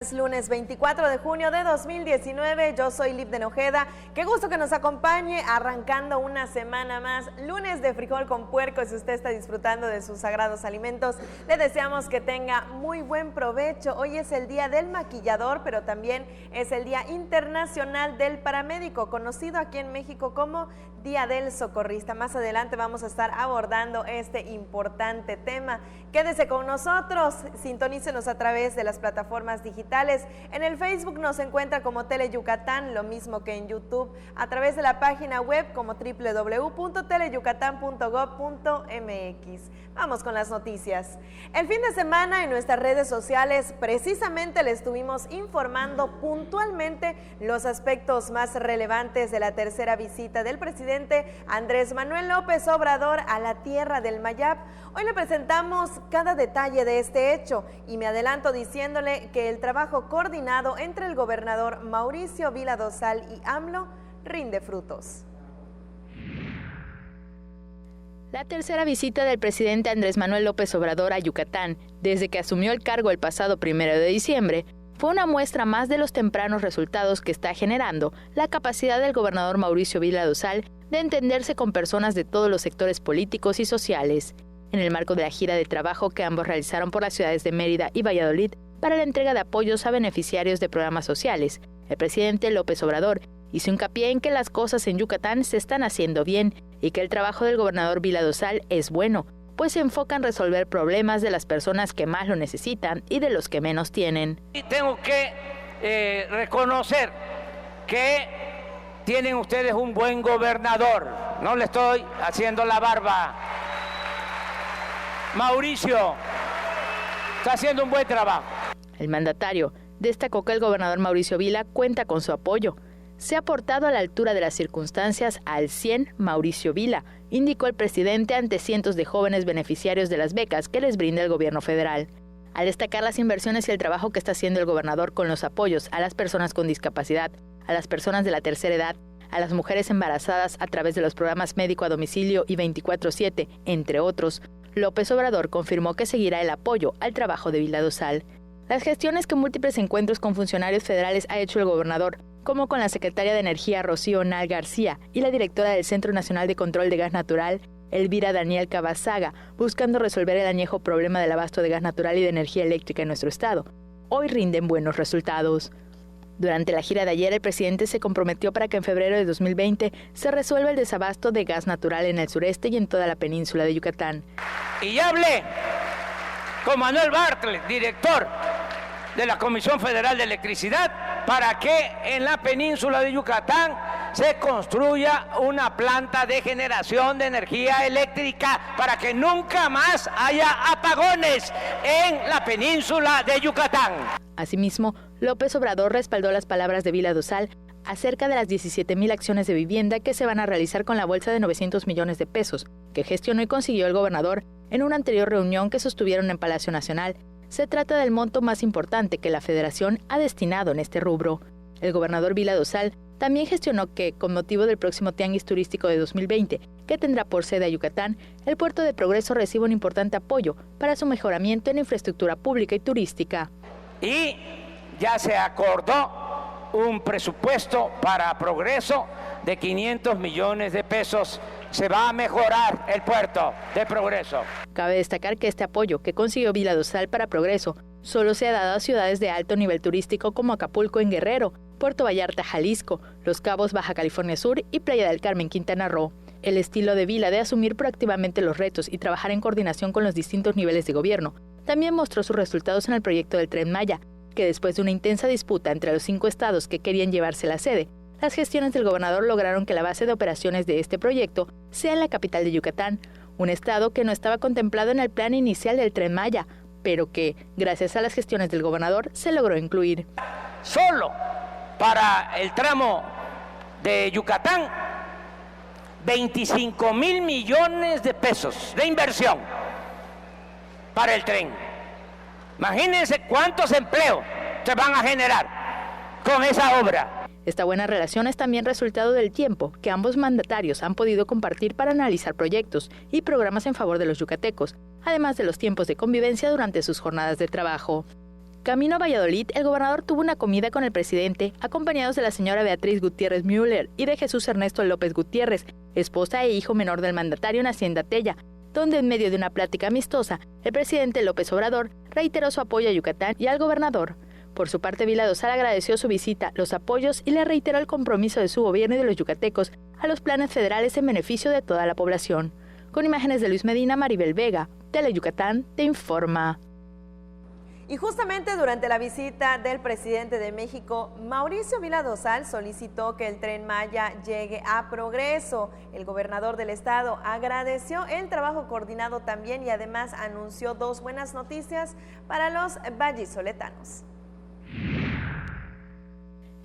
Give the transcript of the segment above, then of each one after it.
Es lunes 24 de junio de 2019, yo soy Lip de Ojeda, qué gusto que nos acompañe arrancando una semana más, lunes de frijol con puerco. Si usted está disfrutando de sus sagrados alimentos, le deseamos que tenga muy buen provecho. Hoy es el día del maquillador, pero también es el Día Internacional del Paramédico, conocido aquí en México como Día del Socorrista. Más adelante vamos a estar abordando este importante tema. Quédese con nosotros, sintonícenos a través de las plataformas digitales. En el Facebook nos encuentra como Teleyucatán, lo mismo que en YouTube, a través de la página web como www.teleyucatán.gov.mx. Vamos con las noticias. El fin de semana en nuestras redes sociales precisamente le estuvimos informando puntualmente los aspectos más relevantes de la tercera visita del presidente Andrés Manuel López Obrador a la tierra del Mayab. Hoy le presentamos cada detalle de este hecho y me adelanto diciéndole que el trabajo coordinado entre el gobernador Mauricio Vila Dosal y AMLO rinde frutos. La tercera visita del presidente Andrés Manuel López Obrador a Yucatán, desde que asumió el cargo el pasado 1 de diciembre, fue una muestra más de los tempranos resultados que está generando la capacidad del gobernador Mauricio Vila Dosal de entenderse con personas de todos los sectores políticos y sociales. En el marco de la gira de trabajo que ambos realizaron por las ciudades de Mérida y Valladolid para la entrega de apoyos a beneficiarios de programas sociales, el presidente López Obrador hizo hincapié en que las cosas en Yucatán se están haciendo bien y que el trabajo del gobernador Vila Dosal es bueno, pues se enfoca en resolver problemas de las personas que más lo necesitan y de los que menos tienen. Y tengo que reconocer que tienen ustedes un buen gobernador, no le estoy haciendo la barba. Mauricio está haciendo un buen trabajo. El mandatario destacó que el gobernador Mauricio Vila cuenta con su apoyo. Se ha portado a la altura de las circunstancias al 100 Mauricio Vila, indicó el presidente ante cientos de jóvenes beneficiarios de las becas que les brinda el gobierno federal. Al destacar las inversiones y el trabajo que está haciendo el gobernador con los apoyos a las personas con discapacidad, a las personas de la tercera edad, a las mujeres embarazadas a través de los programas médico a domicilio y 24/7, entre otros, López Obrador confirmó que seguirá el apoyo al trabajo de Vila Dosal. Las gestiones que múltiples encuentros con funcionarios federales ha hecho el gobernador, como con la secretaria de Energía Rocío Nal García y la directora del Centro Nacional de Control de Gas Natural, Elvira Daniel Cabazaga, buscando resolver el añejo problema del abasto de gas natural y de energía eléctrica en nuestro estado, hoy rinden buenos resultados. Durante la gira de ayer, el presidente se comprometió para que en febrero de 2020 se resuelva el desabasto de gas natural en el sureste y en toda la península de Yucatán. Y ya hablé con Manuel Bartlett, director de la Comisión Federal de Electricidad, para que en la península de Yucatán se construya una planta de generación de energía eléctrica para que nunca más haya apagones en la península de Yucatán. Asimismo, López Obrador respaldó las palabras de Vila Dosal acerca de las 17,000 acciones de vivienda que se van a realizar con la bolsa de 900 millones de pesos, que gestionó y consiguió el gobernador en una anterior reunión que sostuvieron en Palacio Nacional. Se trata del monto más importante que la Federación ha destinado en este rubro. El gobernador Vila Dosal también gestionó que, con motivo del próximo Tianguis Turístico de 2020, que tendrá por sede a Yucatán, el Puerto de Progreso recibe un importante apoyo para su mejoramiento en infraestructura pública y turística. Y ya se acordó un presupuesto para Progreso de 500 millones de pesos. Se va a mejorar el puerto de Progreso. Cabe destacar que este apoyo que consiguió Vila Dosal para Progreso solo se ha dado a ciudades de alto nivel turístico como Acapulco en Guerrero, Puerto Vallarta, Jalisco, Los Cabos, Baja California Sur y Playa del Carmen, Quintana Roo. El estilo de Vila de asumir proactivamente los retos y trabajar en coordinación con los distintos niveles de gobierno también mostró sus resultados en el proyecto del Tren Maya, que después de una intensa disputa entre los 5 estados que querían llevarse la sede, las gestiones del gobernador lograron que la base de operaciones de este proyecto sea en la capital de Yucatán, un estado que no estaba contemplado en el plan inicial del Tren Maya, pero que, gracias a las gestiones del gobernador, se logró incluir. Solo para el tramo de Yucatán, 25,000 millones de pesos de inversión para el tren. Imagínense cuántos empleos se van a generar con esa obra. Esta buena relación es también resultado del tiempo que ambos mandatarios han podido compartir para analizar proyectos y programas en favor de los yucatecos, además de los tiempos de convivencia durante sus jornadas de trabajo. camino a Valladolid, el gobernador tuvo una comida con el presidente, acompañados de la señora Beatriz Gutiérrez Müller y de Jesús Ernesto López Gutiérrez, esposa e hijo menor del mandatario en Hacienda Tella, donde en medio de una plática amistosa, el presidente López Obrador reiteró su apoyo a Yucatán y al gobernador. Por su parte, Vila Dosal agradeció su visita, los apoyos y le reiteró el compromiso de su gobierno y de los yucatecos a los planes federales en beneficio de toda la población. Con imágenes de Luis Medina, Maribel Vega, Teleyucatán te informa. Y justamente durante la visita del presidente de México, Mauricio Vila Dosal solicitó que el Tren Maya llegue a Progreso. El gobernador del estado agradeció el trabajo coordinado también y además anunció dos buenas noticias para los vallisoletanos.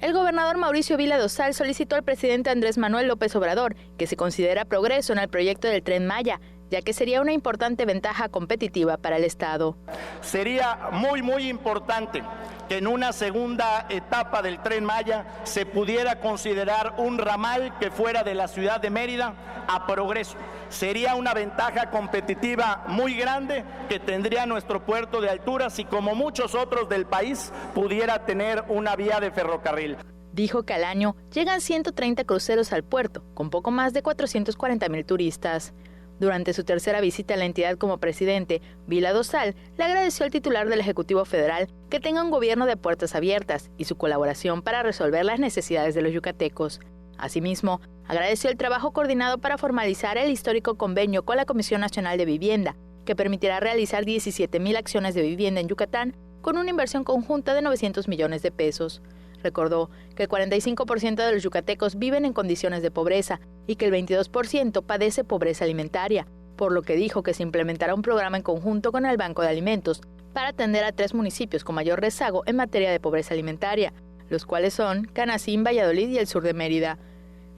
El gobernador Mauricio Vila Dosal solicitó al presidente Andrés Manuel López Obrador que se considera progreso en el proyecto del Tren Maya, ya que sería una importante ventaja competitiva para el estado. Sería muy importante que en una segunda etapa del Tren Maya se pudiera considerar un ramal que fuera de la ciudad de Mérida a Progreso. Sería una ventaja competitiva muy grande que tendría nuestro puerto de alturas y como muchos otros del país pudiera tener una vía de ferrocarril. Dijo que al año llegan 130 cruceros al puerto, con poco más de 440,000 turistas. Durante su tercera visita a la entidad como presidente, Vila Dosal le agradeció al titular del Ejecutivo Federal que tenga un gobierno de puertas abiertas y su colaboración para resolver las necesidades de los yucatecos. Asimismo, agradeció el trabajo coordinado para formalizar el histórico convenio con la Comisión Nacional de Vivienda, que permitirá realizar 17,000 acciones de vivienda en Yucatán con una inversión conjunta de 900 millones de pesos. Recordó que el 45% de los yucatecos viven en condiciones de pobreza y que el 22% padece pobreza alimentaria, por lo que dijo que se implementará un programa en conjunto con el Banco de Alimentos para atender a 3 municipios con mayor rezago en materia de pobreza alimentaria, los cuales son Canacín, Valladolid y el sur de Mérida.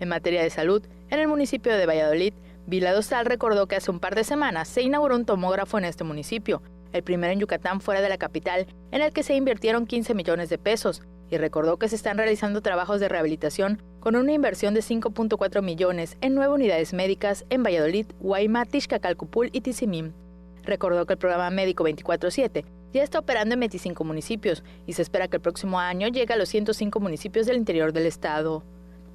En materia de salud, en el municipio de Valladolid, Vila Dosal recordó que hace un par de semanas se inauguró un tomógrafo en este municipio, el primero en Yucatán fuera de la capital, en el que se invirtieron 15 millones de pesos, y recordó que se están realizando trabajos de rehabilitación con una inversión de 5.4 millones en 9 unidades médicas en Valladolid, Guaymas, Tixcacalcupul y Tizimín. Recordó que el programa Médico 24/7 ya está operando en 25 municipios y se espera que el próximo año llegue a los 105 municipios del interior del estado.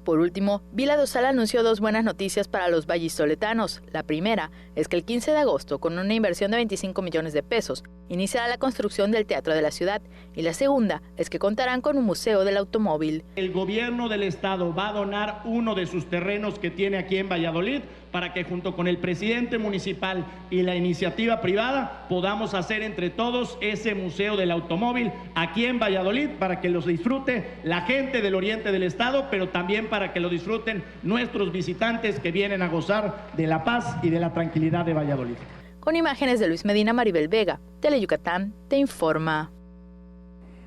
Por último, Vila Dosal anunció dos buenas noticias para los vallisoletanos. La primera es que el 15 de agosto, con una inversión de 25 millones de pesos, iniciará la construcción del Teatro de la Ciudad. Y la segunda es que contarán con un museo del automóvil. El gobierno del estado va a donar uno de sus terrenos que tiene aquí en Valladolid para que junto con el presidente municipal y la iniciativa privada podamos hacer entre todos ese museo del automóvil aquí en Valladolid para que los disfrute la gente del oriente del estado, pero también para que lo disfruten nuestros visitantes que vienen a gozar de la paz y de la tranquilidad de Valladolid. Con imágenes de Luis Medina, Maribel Vega, Teleyucatán te informa.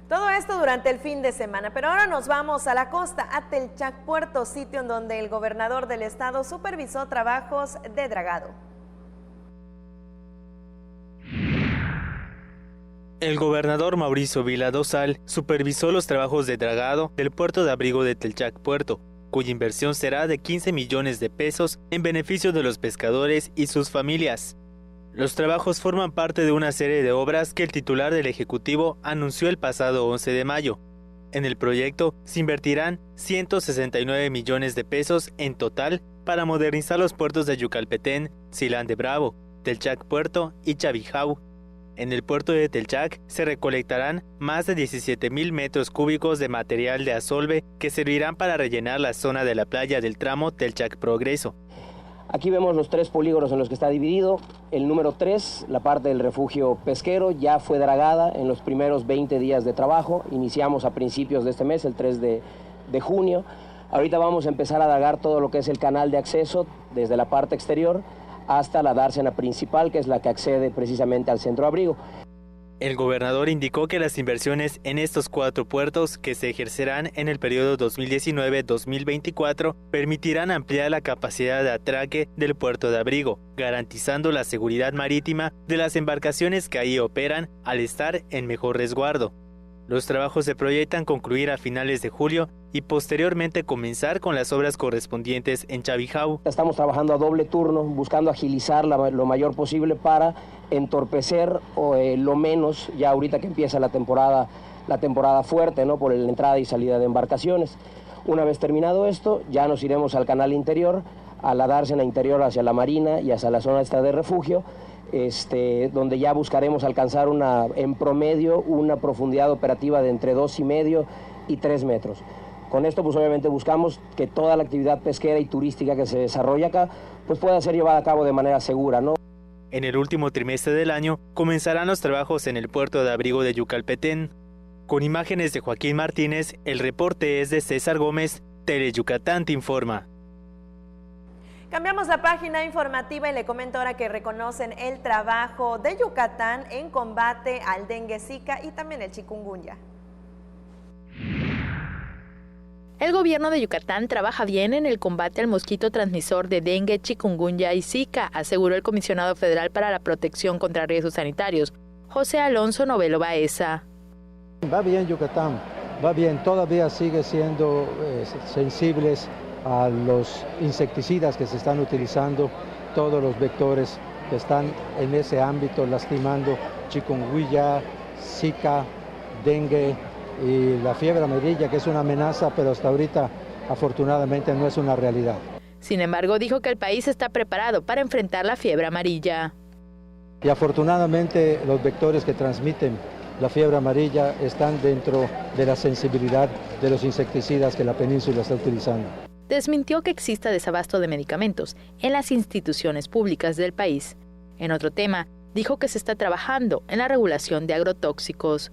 Todo esto durante el fin de semana, pero ahora nos vamos a la costa, a Telchac, Puerto, sitio en donde el gobernador del estado supervisó trabajos de dragado. El gobernador Mauricio Vila Dosal supervisó los trabajos de dragado del puerto de abrigo de Telchac, Puerto, cuya inversión será de 15 millones de pesos en beneficio de los pescadores y sus familias. Los trabajos forman parte de una serie de obras que el titular del Ejecutivo anunció el pasado 11 de mayo. En el proyecto se invertirán 169 millones de pesos en total para modernizar los puertos de Yucalpetén, Silán de Bravo, Telchac Puerto y Chavijau. En el puerto de Telchac se recolectarán más de 17,000 metros cúbicos de material de asolve que servirán para rellenar la zona de la playa del tramo Telchac Progreso. Aquí vemos los 3 polígonos en los que está dividido. El número 3, la parte del refugio pesquero, ya fue dragada en los primeros 20 días de trabajo. Iniciamos a principios de este mes, el 3 de junio. Ahorita vamos a empezar a dragar todo lo que es el canal de acceso desde la parte exterior hasta la dársena principal, que es la que accede precisamente al centro abrigo. El gobernador indicó que las inversiones en estos 4 puertos, que se ejercerán en el periodo 2019-2024, permitirán ampliar la capacidad de atraque del puerto de abrigo, garantizando la seguridad marítima de las embarcaciones que ahí operan al estar en mejor resguardo. Los trabajos se proyectan concluir a finales de julio y posteriormente comenzar con las obras correspondientes en Chavijao. Estamos trabajando a doble turno, buscando agilizar lo mayor posible para entorpecer lo menos, ya ahorita que empieza la temporada fuerte, ¿no? Por la entrada y salida de embarcaciones. Una vez terminado esto, ya nos iremos al canal interior, a la dársena interior hacia la marina y hacia la zona esta de refugio, donde ya buscaremos alcanzar en promedio una profundidad operativa de entre 2,5 y 3 metros. Con esto pues obviamente buscamos que toda la actividad pesquera y turística que se desarrolla acá pues pueda ser llevada a cabo de manera segura, ¿no? En el último trimestre del año comenzarán los trabajos en el puerto de abrigo de Yucalpetén. Con imágenes de Joaquín Martínez, el reporte es de César Gómez, Teleyucatán te informa. Cambiamos la página informativa y le comento ahora que reconocen el trabajo de Yucatán en combate al dengue, zika y también el chikungunya. El gobierno de Yucatán trabaja bien en el combate al mosquito transmisor de dengue, chikungunya y zika, aseguró el comisionado federal para la protección contra riesgos sanitarios, José Alonso Novelo Baeza. Va bien Yucatán, va bien, todavía sigue siendo sensibles a los insecticidas que se están utilizando, todos los vectores que están en ese ámbito lastimando chikungunya, zika, dengue y la fiebre amarilla, que es una amenaza, pero hasta ahorita afortunadamente no es una realidad. Sin embargo, dijo que el país está preparado para enfrentar la fiebre amarilla. Y afortunadamente los vectores que transmiten la fiebre amarilla están dentro de la sensibilidad de los insecticidas que la península está utilizando. Desmintió que exista desabasto de medicamentos en las instituciones públicas del país. En otro tema, dijo que se está trabajando en la regulación de agrotóxicos.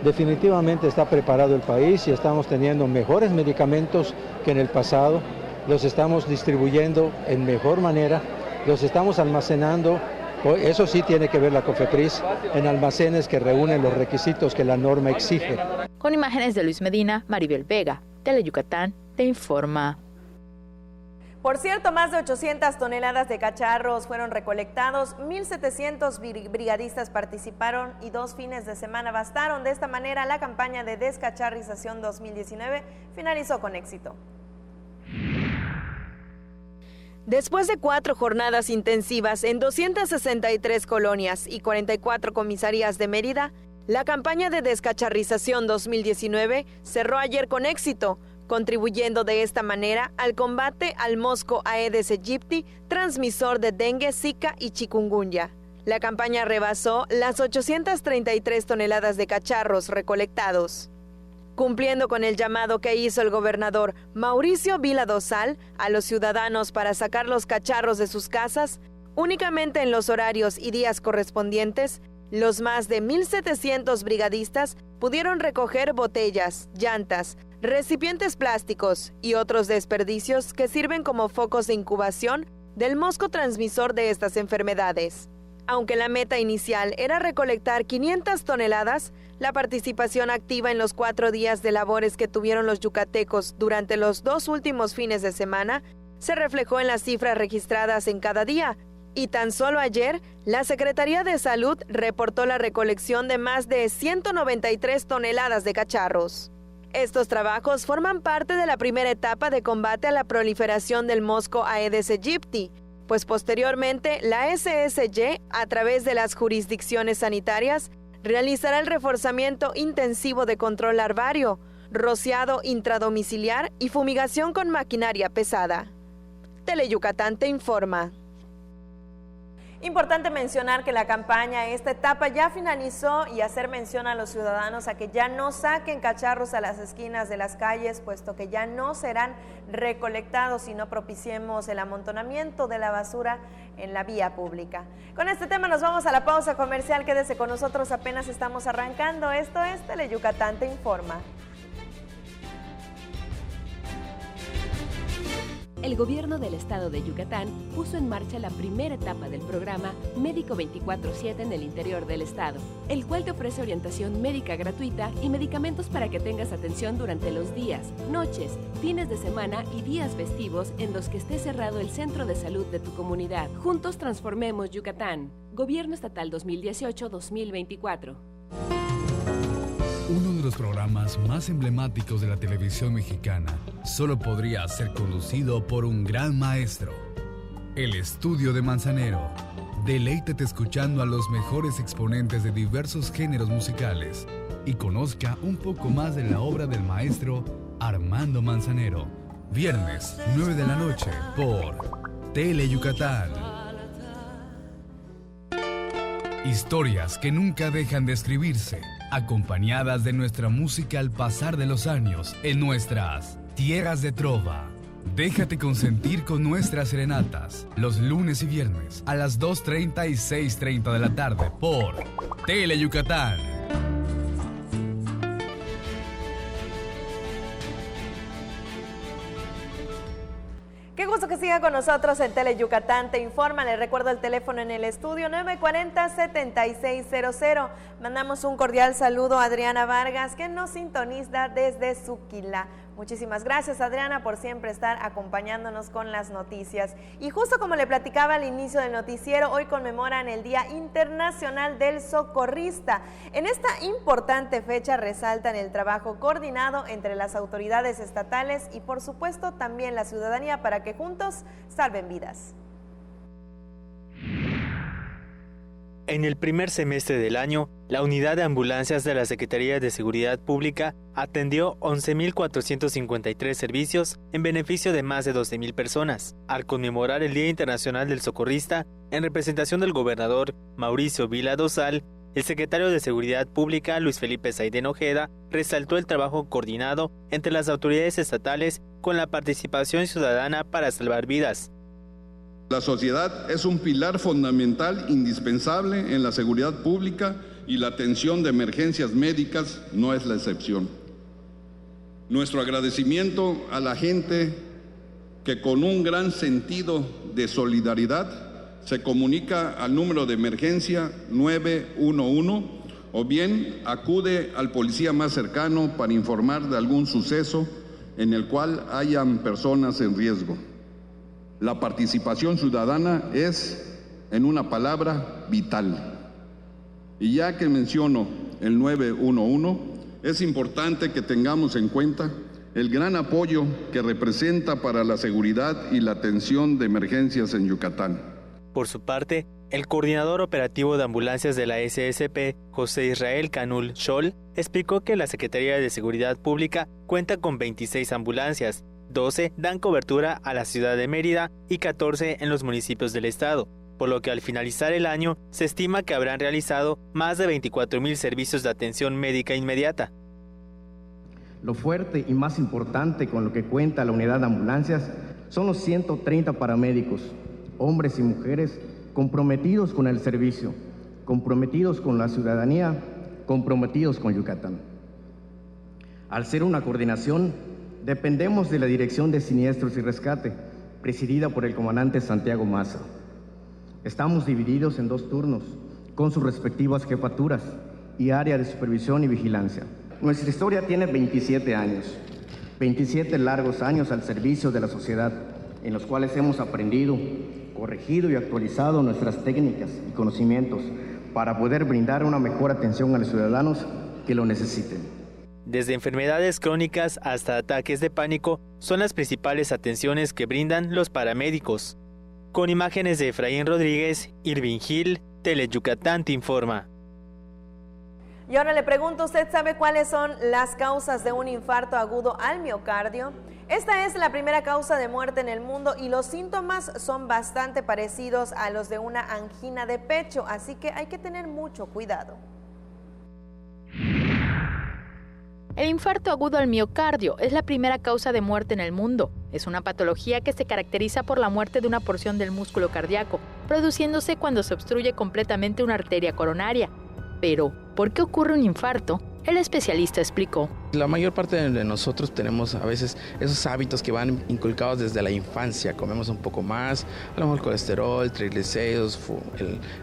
Definitivamente está preparado el país y estamos teniendo mejores medicamentos que en el pasado. Los estamos distribuyendo en mejor manera, los estamos almacenando. Eso sí tiene que ver la COFEPRIS en almacenes que reúnen los requisitos que la norma exige. Con imágenes de Luis Medina, Maribel Vega, Teleyucatán te informa. Por cierto, más de 800 toneladas de cacharros fueron recolectados, 1,700 brigadistas participaron y 2 fines de semana bastaron. De esta manera, la campaña de descacharrización 2019 finalizó con éxito. Después de 4 jornadas intensivas en 263 colonias y 44 comisarías de Mérida, la campaña de descacharrización 2019 cerró ayer con éxito, contribuyendo de esta manera al combate al mosco Aedes aegypti, transmisor de dengue, zika y chikungunya. La campaña rebasó las 833 toneladas de cacharros recolectados. Cumpliendo con el llamado que hizo el gobernador Mauricio Vila Dosal a los ciudadanos para sacar los cacharros de sus casas, únicamente en los horarios y días correspondientes, los más de 1,700 brigadistas pudieron recoger botellas, llantas, recipientes plásticos y otros desperdicios que sirven como focos de incubación del mosco transmisor de estas enfermedades. Aunque la meta inicial era recolectar 500 toneladas, la participación activa en los 4 días de labores que tuvieron los yucatecos durante los 2 últimos fines de semana se reflejó en las cifras registradas en cada día. Y tan solo ayer, la Secretaría de Salud reportó la recolección de más de 193 toneladas de cacharros. Estos trabajos forman parte de la primera etapa de combate a la proliferación del mosco Aedes aegypti, pues posteriormente la SSY, a través de las jurisdicciones sanitarias, realizará el reforzamiento intensivo de control larvario, rociado intradomiciliar y fumigación con maquinaria pesada. Teleyucatán te informa. Importante mencionar que la campaña, esta etapa ya finalizó y hacer mención a los ciudadanos a que ya no saquen cacharros a las esquinas de las calles, puesto que ya no serán recolectados y no propiciemos el amontonamiento de la basura en la vía pública. Con este tema nos vamos a la pausa comercial, quédese con nosotros, apenas estamos arrancando. Esto es Teleyucatán te informa. El gobierno del estado de Yucatán puso en marcha la primera etapa del programa Médico 24/7 en el interior del estado, el cual te ofrece orientación médica gratuita y medicamentos para que tengas atención durante los días, noches, fines de semana y días festivos en los que esté cerrado el centro de salud de tu comunidad. Juntos transformemos Yucatán. Gobierno Estatal 2018-2024. Uno de los programas más emblemáticos de la televisión mexicana solo podría ser conducido por un gran maestro. El Estudio de Manzanero. Deleítate escuchando a los mejores exponentes de diversos géneros musicales y conozca un poco más de la obra del maestro Armando Manzanero. Viernes, 9 de la noche, por Tele Yucatán. Historias que nunca dejan de escribirse, acompañadas de nuestra música al pasar de los años en nuestras tierras de trova. Déjate consentir con nuestras serenatas, los lunes y viernes a las 2:30 y 6:30 de la tarde por Tele Yucatán. Qué gusto que siga con nosotros en Tele Yucatán. Te informa, les recuerdo el teléfono en el estudio 940-7600. Mandamos un cordial saludo a Adriana Vargas, que nos sintoniza desde Suquila. Muchísimas gracias, Adriana, por siempre estar acompañándonos con las noticias. Y justo como le platicaba al inicio del noticiero, hoy conmemoran el Día Internacional del Socorrista. En esta importante fecha resaltan el trabajo coordinado entre las autoridades estatales y, por supuesto, también la ciudadanía para que juntos salven vidas. En el primer semestre del año, la unidad de ambulancias de la Secretaría de Seguridad Pública atendió 11.453 servicios en beneficio de más de 12.000 personas. Al conmemorar el Día Internacional del Socorrista, en representación del gobernador Mauricio Vila Dosal, el secretario de Seguridad Pública, Luis Felipe Saiden Ojeda, resaltó el trabajo coordinado entre las autoridades estatales con la participación ciudadana para salvar vidas. La sociedad es un pilar fundamental indispensable en la seguridad pública y la atención de emergencias médicas no es la excepción. Nuestro agradecimiento a la gente que con un gran sentido de solidaridad se comunica al número de emergencia 911 o bien acude al policía más cercano para informar de algún suceso en el cual hayan personas en riesgo. La participación ciudadana es, en una palabra, vital. Y ya que menciono el 911, es importante que tengamos en cuenta el gran apoyo que representa para la seguridad y la atención de emergencias en Yucatán. Por su parte, el coordinador operativo de ambulancias de la SSP, José Israel Canul Scholl, explicó que la Secretaría de Seguridad Pública cuenta con 26 ambulancias, 12 dan cobertura a la ciudad de Mérida y 14 en los municipios del estado, por lo que al finalizar el año se estima que habrán realizado más de 24,000 servicios de atención médica inmediata. Lo fuerte y más importante con lo que cuenta la unidad de ambulancias son los 130 paramédicos, hombres y mujeres comprometidos con el servicio, comprometidos con la ciudadanía, comprometidos con Yucatán. Al ser una coordinación, dependemos de la Dirección de Siniestros y Rescate, presidida por el comandante Santiago Maza. Estamos divididos en 2 turnos, con sus respectivas jefaturas y área de supervisión y vigilancia. Nuestra historia tiene 27 años, 27 largos años al servicio de la sociedad, en los cuales hemos aprendido, corregido y actualizado nuestras técnicas y conocimientos para poder brindar una mejor atención a los ciudadanos que lo necesiten. Desde enfermedades crónicas hasta ataques de pánico son las principales atenciones que brindan los paramédicos. Con imágenes de Efraín Rodríguez, Irving Gil, Tele Yucatán te informa. Y ahora le pregunto, ¿usted sabe cuáles son las causas de un infarto agudo al miocardio? Esta es la primera causa de muerte en el mundo y los síntomas son bastante parecidos a los de una angina de pecho, así que hay que tener mucho cuidado. El infarto agudo al miocardio es la primera causa de muerte en el mundo. Es una patología que se caracteriza por la muerte de una porción del músculo cardíaco, produciéndose cuando se obstruye completamente una arteria coronaria. Pero, ¿por qué ocurre un infarto? El especialista explicó. La mayor parte de nosotros tenemos a veces esos hábitos que van inculcados desde la infancia. Comemos un poco más, a lo mejor colesterol, triglicéridos,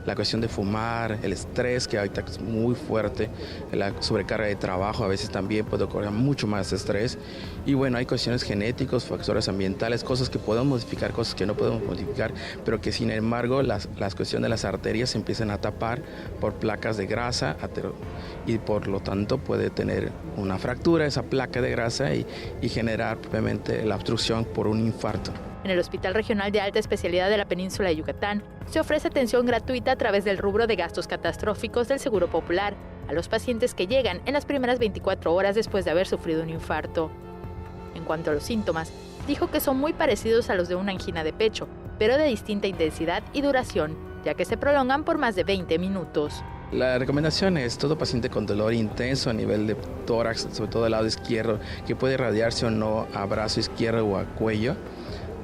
la cuestión de fumar, el estrés que ahorita es muy fuerte, la sobrecarga de trabajo a veces también puede ocurrir mucho más estrés. Y bueno, hay cuestiones genéticas, factores ambientales, cosas que podemos modificar, cosas que no podemos modificar, pero que sin embargo las cuestiones de las arterias se empiezan a tapar por placas de grasa y por lo tanto momento puede tener una fractura, esa placa de grasa y generar propiamente la obstrucción por un infarto. En el Hospital Regional de Alta Especialidad de la Península de Yucatán se ofrece atención gratuita a través del rubro de gastos catastróficos del Seguro Popular a los pacientes que llegan en las primeras 24 horas después de haber sufrido un infarto. En cuanto a los síntomas, dijo que son muy parecidos a los de una angina de pecho, pero de distinta intensidad y duración, ya que se prolongan por más de 20 minutos. La recomendación es todo paciente con dolor intenso a nivel de tórax, sobre todo del lado izquierdo, que puede irradiarse o no a brazo izquierdo o a cuello.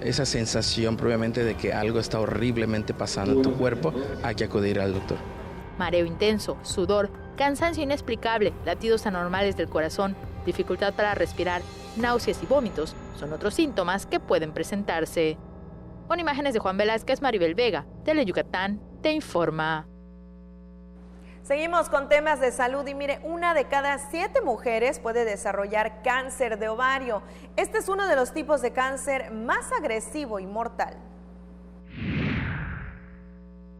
Esa sensación propiamente de que algo está horriblemente pasando en tu cuerpo, hay que acudir al doctor. Mareo intenso, sudor, cansancio inexplicable, latidos anormales del corazón, dificultad para respirar, náuseas y vómitos son otros síntomas que pueden presentarse. Con imágenes de Juan Velázquez, Maribel Vega, Tele Yucatán, te informa. Seguimos con temas de salud y mire, 1 de cada 7 mujeres puede desarrollar cáncer de ovario. Este es uno de los tipos de cáncer más agresivo y mortal.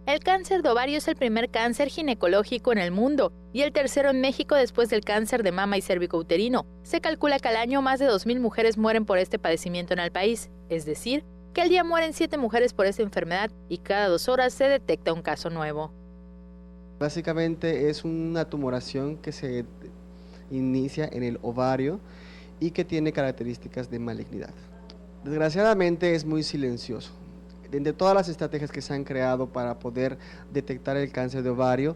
El cáncer de ovario es el primer cáncer ginecológico en el mundo y el tercero en México después del cáncer de mama y cérvico-uterino. Se calcula que al año más de 2,000 mujeres mueren por este padecimiento en el país, es decir, que al día mueren 7 mujeres por esta enfermedad y cada 2 horas se detecta un caso nuevo. Básicamente es una tumoración que se inicia en el ovario y que tiene características de malignidad. Desgraciadamente es muy silencioso. De todas las estrategias que se han creado para poder detectar el cáncer de ovario,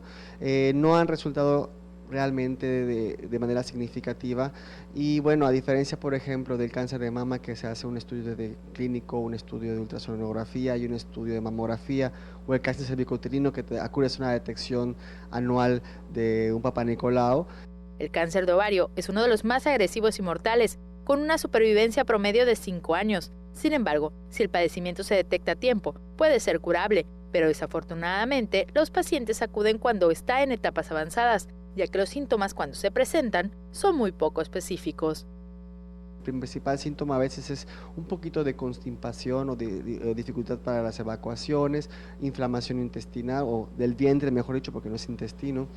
no han resultado realmente de manera significativa y bueno, a diferencia por ejemplo del cáncer de mama, que se hace un estudio clínico, un estudio de ultrasonografía y un estudio de mamografía, o el cáncer cervicouterino que acude a una detección anual de un Papá Nicolau. El cáncer de ovario es uno de los más agresivos y mortales, con una supervivencia promedio de 5 años. Sin embargo, si el padecimiento se detecta a tiempo, puede ser curable, pero desafortunadamente los pacientes acuden cuando está en etapas avanzadas, ya que los síntomas cuando se presentan son muy poco específicos. El principal síntoma a veces es un poquito de constipación o de dificultad para las evacuaciones, inflamación intestinal o del vientre, mejor dicho, porque no es intestino.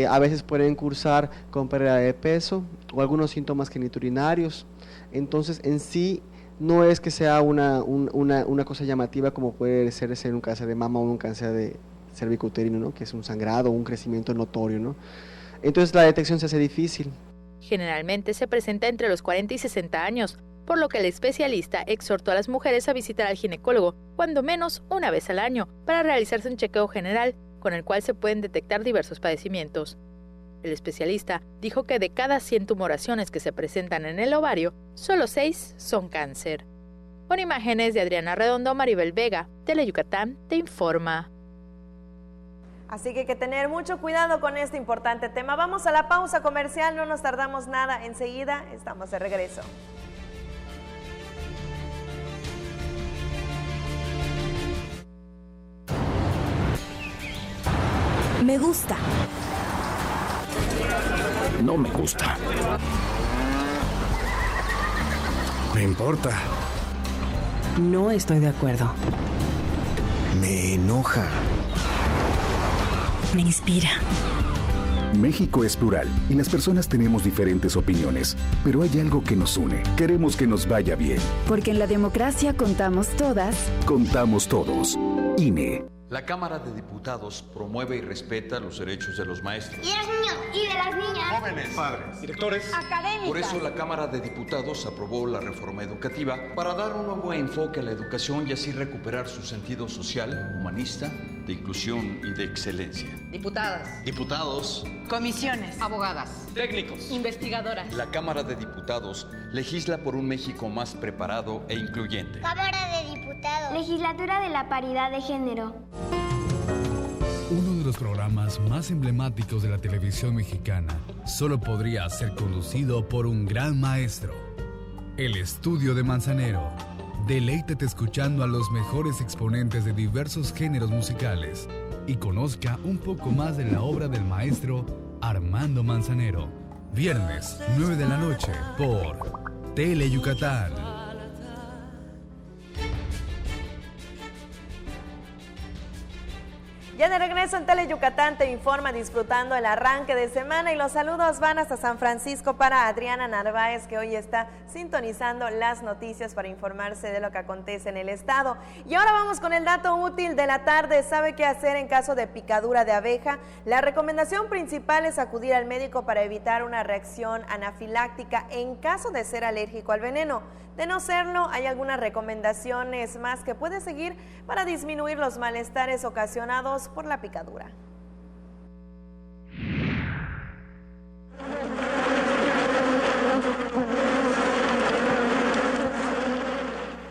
A veces pueden cursar con pérdida de peso o algunos síntomas geniturinarios. Entonces, en sí, no es que sea una cosa llamativa como puede ser un cáncer de mama o un cáncer de cervicouterino, ¿no? Que es un sangrado, un crecimiento notorio, ¿no? Entonces la detección se hace difícil. Generalmente se presenta entre los 40 y 60 años, por lo que el especialista exhortó a las mujeres a visitar al ginecólogo cuando menos 1 vez al año para realizarse un chequeo general con el cual se pueden detectar diversos padecimientos. El especialista dijo que de cada 100 tumoraciones que se presentan en el ovario, solo 6 son cáncer. Con imágenes de Adriana Redondo, Maribel Vega, Tele Yucatán, te informa. Así que hay que tener mucho cuidado con este importante tema. Vamos a la pausa comercial, no nos tardamos nada, enseguida estamos de regreso. Me gusta. No me gusta. Me importa. No estoy de acuerdo. Me enoja. Me inspira. México es plural y las personas tenemos diferentes opiniones, pero hay algo que nos une. Queremos que nos vaya bien. Porque en la democracia contamos todas. Contamos todos. INE. La Cámara de Diputados promueve y respeta los derechos de los maestros. Y de los niños, y de las niñas. Jóvenes, padres, directores, académicas. Por eso la Cámara de Diputados aprobó la reforma educativa para dar un nuevo enfoque a la educación y así recuperar su sentido social, humanista, de inclusión y de excelencia. Diputadas. Diputados. Comisiones. Abogadas. Técnicos. Investigadoras. La Cámara de Diputados legisla por un México más preparado e incluyente. Cámara de Diputados. Legislatura de la Paridad de Género. Uno de los programas más emblemáticos de la televisión mexicana solo podría ser conducido por un gran maestro. El Estudio de Manzanero. Deleítate escuchando a los mejores exponentes de diversos géneros musicales y conozca un poco más de la obra del maestro Armando Manzanero. Viernes, 9 de la noche, por Tele Yucatán. Ya de regreso en Tele Yucatán te informa, disfrutando el arranque de semana, y los saludos van hasta San Francisco para Adriana Narváez, que hoy está sintonizando las noticias para informarse de lo que acontece en el estado. Y ahora vamos con el dato útil de la tarde. ¿Sabe qué hacer en caso de picadura de abeja? La recomendación principal es acudir al médico para evitar una reacción anafiláctica en caso de ser alérgico al veneno. De no serlo, hay algunas recomendaciones más que puede seguir para disminuir los malestares ocasionados por la picadura.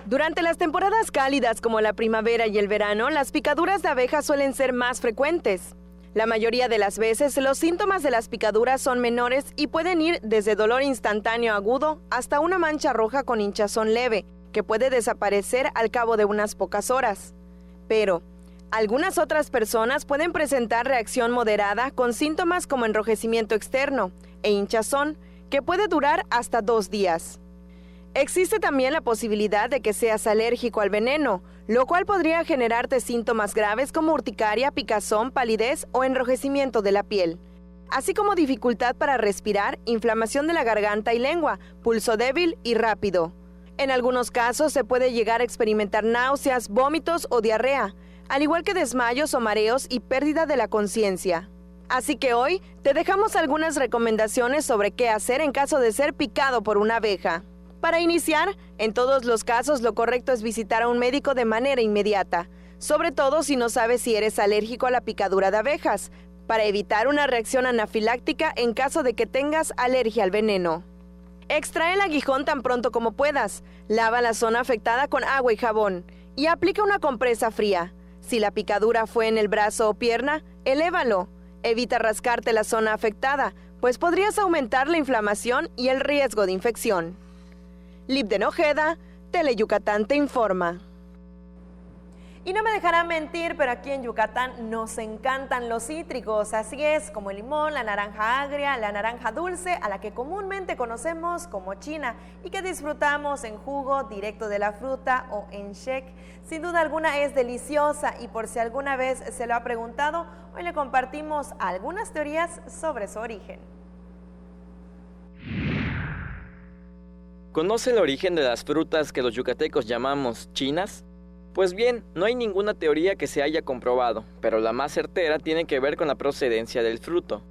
Durante las temporadas cálidas como la primavera y el verano, las picaduras de abejas suelen ser más frecuentes. La mayoría de las veces, los síntomas de las picaduras son menores y pueden ir desde dolor instantáneo agudo hasta una mancha roja con hinchazón leve, que puede desaparecer al cabo de unas pocas horas. Pero algunas otras personas pueden presentar reacción moderada con síntomas como enrojecimiento externo e hinchazón, que puede durar hasta 2 días. Existe también la posibilidad de que seas alérgico al veneno, lo cual podría generarte síntomas graves como urticaria, picazón, palidez o enrojecimiento de la piel, así como dificultad para respirar, inflamación de la garganta y lengua, pulso débil y rápido. En algunos casos se puede llegar a experimentar náuseas, vómitos o diarrea, al igual que desmayos o mareos y pérdida de la conciencia. Así que hoy te dejamos algunas recomendaciones sobre qué hacer en caso de ser picado por una abeja. Para iniciar, en todos los casos lo correcto es visitar a un médico de manera inmediata, sobre todo si no sabes si eres alérgico a la picadura de abejas, para evitar una reacción anafiláctica en caso de que tengas alergia al veneno. Extrae el aguijón tan pronto como puedas, lava la zona afectada con agua y jabón y aplica una compresa fría. Si la picadura fue en el brazo o pierna, elévalo. Evita rascarte la zona afectada, pues podrías aumentar la inflamación y el riesgo de infección. Lip de Nojeda, Tele Yucatán te informa. Y no me dejará mentir, pero aquí en Yucatán nos encantan los cítricos, así es, como el limón, la naranja agria, la naranja dulce, a la que comúnmente conocemos como china y que disfrutamos en jugo directo de la fruta o en shake. Sin duda alguna es deliciosa, y por si alguna vez se lo ha preguntado, hoy le compartimos algunas teorías sobre su origen. ¿Conoce el origen de las frutas que los yucatecos llamamos chinas? Pues bien, no hay ninguna teoría que se haya comprobado, pero la más certera tiene que ver con la procedencia del fruto.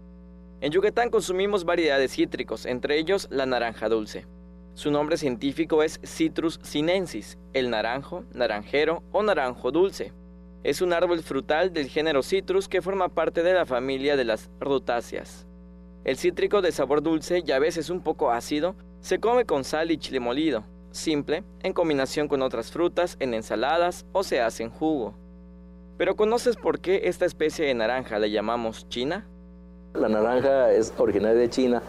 En Yucatán consumimos variedades cítricos, entre ellos la naranja dulce. Su nombre científico es Citrus sinensis, el naranjo, naranjero o naranjo dulce. Es un árbol frutal del género Citrus que forma parte de la familia de las rutáceas. El cítrico de sabor dulce y a veces un poco ácido se come con sal y chile molido, simple, en combinación con otras frutas, en ensaladas o se hace en jugo. ¿Pero conoces por qué esta especie de naranja la llamamos china? La naranja es originaria de China,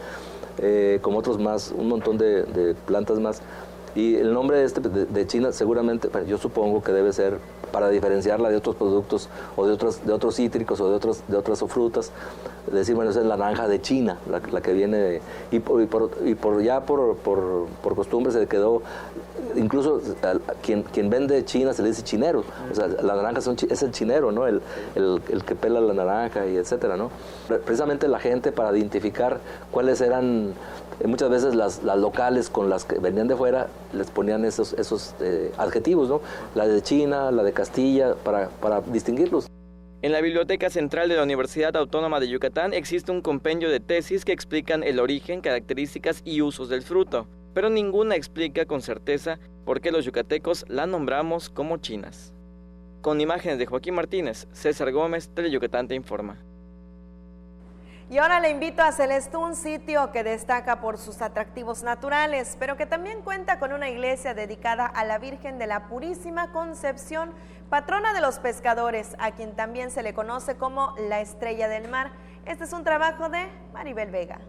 como otros más, un montón de plantas más. Y el nombre de China seguramente, yo supongo que debe ser para diferenciarla de otros productos o de otros cítricos o de otras frutas. Decir, bueno, esa es la naranja de China, la que viene de... Y por costumbre se quedó, incluso quien vende China se le dice chinero. O sea, la naranja es el chinero, ¿no? El que pela la naranja y etcétera, ¿no? Precisamente la gente, para identificar cuáles eran... Muchas veces las locales con las que venían de fuera les ponían esos adjetivos, ¿no? La de China, la de Castilla, para distinguirlos. En la Biblioteca Central de la Universidad Autónoma de Yucatán existe un compendio de tesis que explican el origen, características y usos del fruto, pero ninguna explica con certeza por qué los yucatecos la nombramos como chinas. Con imágenes de Joaquín Martínez, César Gómez, Tele Yucatán te informa. Y ahora le invito a Celestú, un sitio que destaca por sus atractivos naturales, pero que también cuenta con una iglesia dedicada a la Virgen de la Purísima Concepción, patrona de los pescadores, a quien también se le conoce como la Estrella del Mar. Este es un trabajo de Maribel Vega.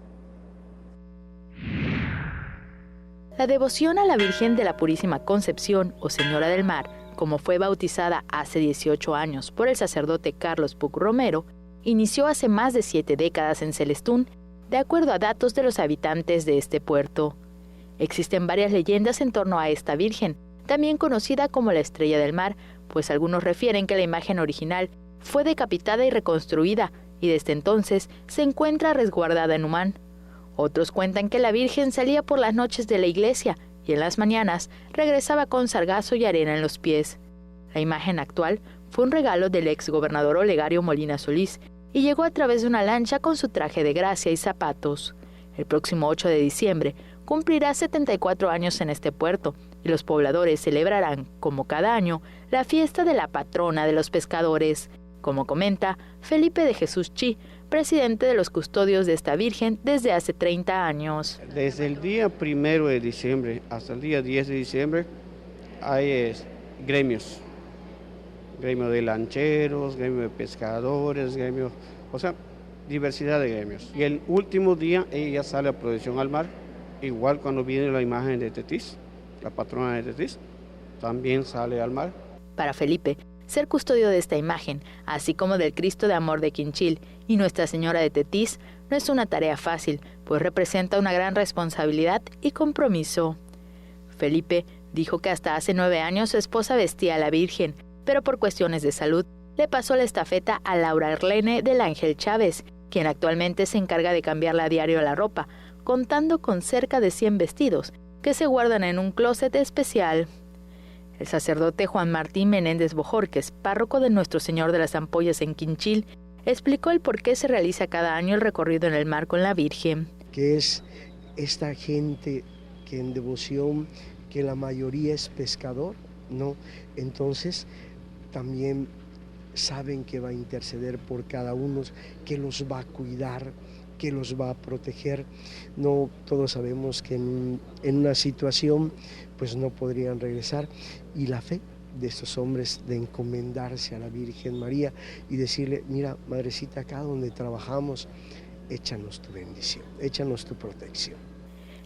La devoción a la Virgen de la Purísima Concepción, o Señora del Mar, como fue bautizada hace 18 años por el sacerdote Carlos Puc Romero, inició hace más de 7 décadas en Celestún, de acuerdo a datos de los habitantes de este puerto. Existen varias leyendas en torno a esta virgen, también conocida como la Estrella del Mar, pues algunos refieren que la imagen original fue decapitada y reconstruida, y desde entonces se encuentra resguardada en Umán. Otros cuentan que la Virgen salía por las noches de la iglesia y en las mañanas regresaba con sargazo y arena en los pies. La imagen actual fue un regalo del exgobernador Olegario Molina Solís y llegó a través de una lancha con su traje de gracia y zapatos. El próximo 8 de diciembre cumplirá 74 años en este puerto y los pobladores celebrarán, como cada año, la fiesta de la patrona de los pescadores, como comenta Felipe de Jesús Chi, presidente de los custodios de esta Virgen desde hace 30 años. Desde el día 1 de diciembre hasta el día 10 de diciembre hay gremios, gremio de lancheros, gremio de pescadores, gremio, o sea, diversidad de gremios. Y el último día ella sale a procesión al mar, igual cuando viene la imagen de Tetis, la patrona de Tetis, también sale al mar. Para Felipe, ser custodio de esta imagen, así como del Cristo de Amor de Quinchil y Nuestra Señora de Tetis, no es una tarea fácil, pues representa una gran responsabilidad y compromiso. Felipe dijo que hasta hace 9 años su esposa vestía a la Virgen, pero por cuestiones de salud le pasó la estafeta a Laura Arlene del Ángel Chávez, quien actualmente se encarga de cambiarle a diario la ropa, contando con cerca de 100 vestidos que se guardan en un closet especial. El sacerdote Juan Martín Menéndez Bojorques, párroco de Nuestro Señor de las Ampollas en Quinchil, explicó el por qué se realiza cada año el recorrido en el mar con la Virgen. Que es esta gente que en devoción, que la mayoría es pescador, ¿no? Entonces también saben que va a interceder por cada uno, que los va a cuidar, que los va a proteger. No todos sabemos que en una situación pues no podrían regresar, y la fe de estos hombres de encomendarse a la Virgen María y decirle: mira, madrecita, acá donde trabajamos, échanos tu bendición, échanos tu protección.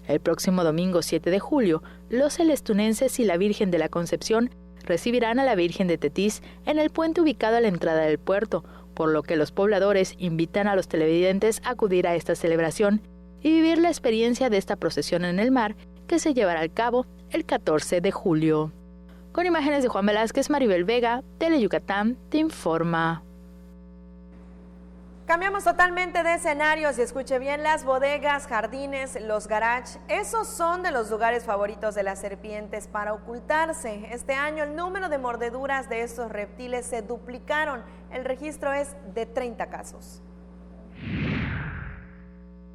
El próximo domingo 7 de julio, los celestunenses y la Virgen de la Concepción recibirán a la Virgen de Tetis en el puente ubicado a la entrada del puerto, por lo que los pobladores invitan a los televidentes a acudir a esta celebración y vivir la experiencia de esta procesión en el mar que se llevará a cabo el 14 de julio. Con imágenes de Juan Velázquez, Maribel Vega, Teleyucatán, te informa. Cambiamos totalmente de escenarios y escuche bien, las bodegas, jardines, los garages, esos son de los lugares favoritos de las serpientes para ocultarse. Este año el número de mordeduras de estos reptiles se duplicaron. El registro es de 30 casos.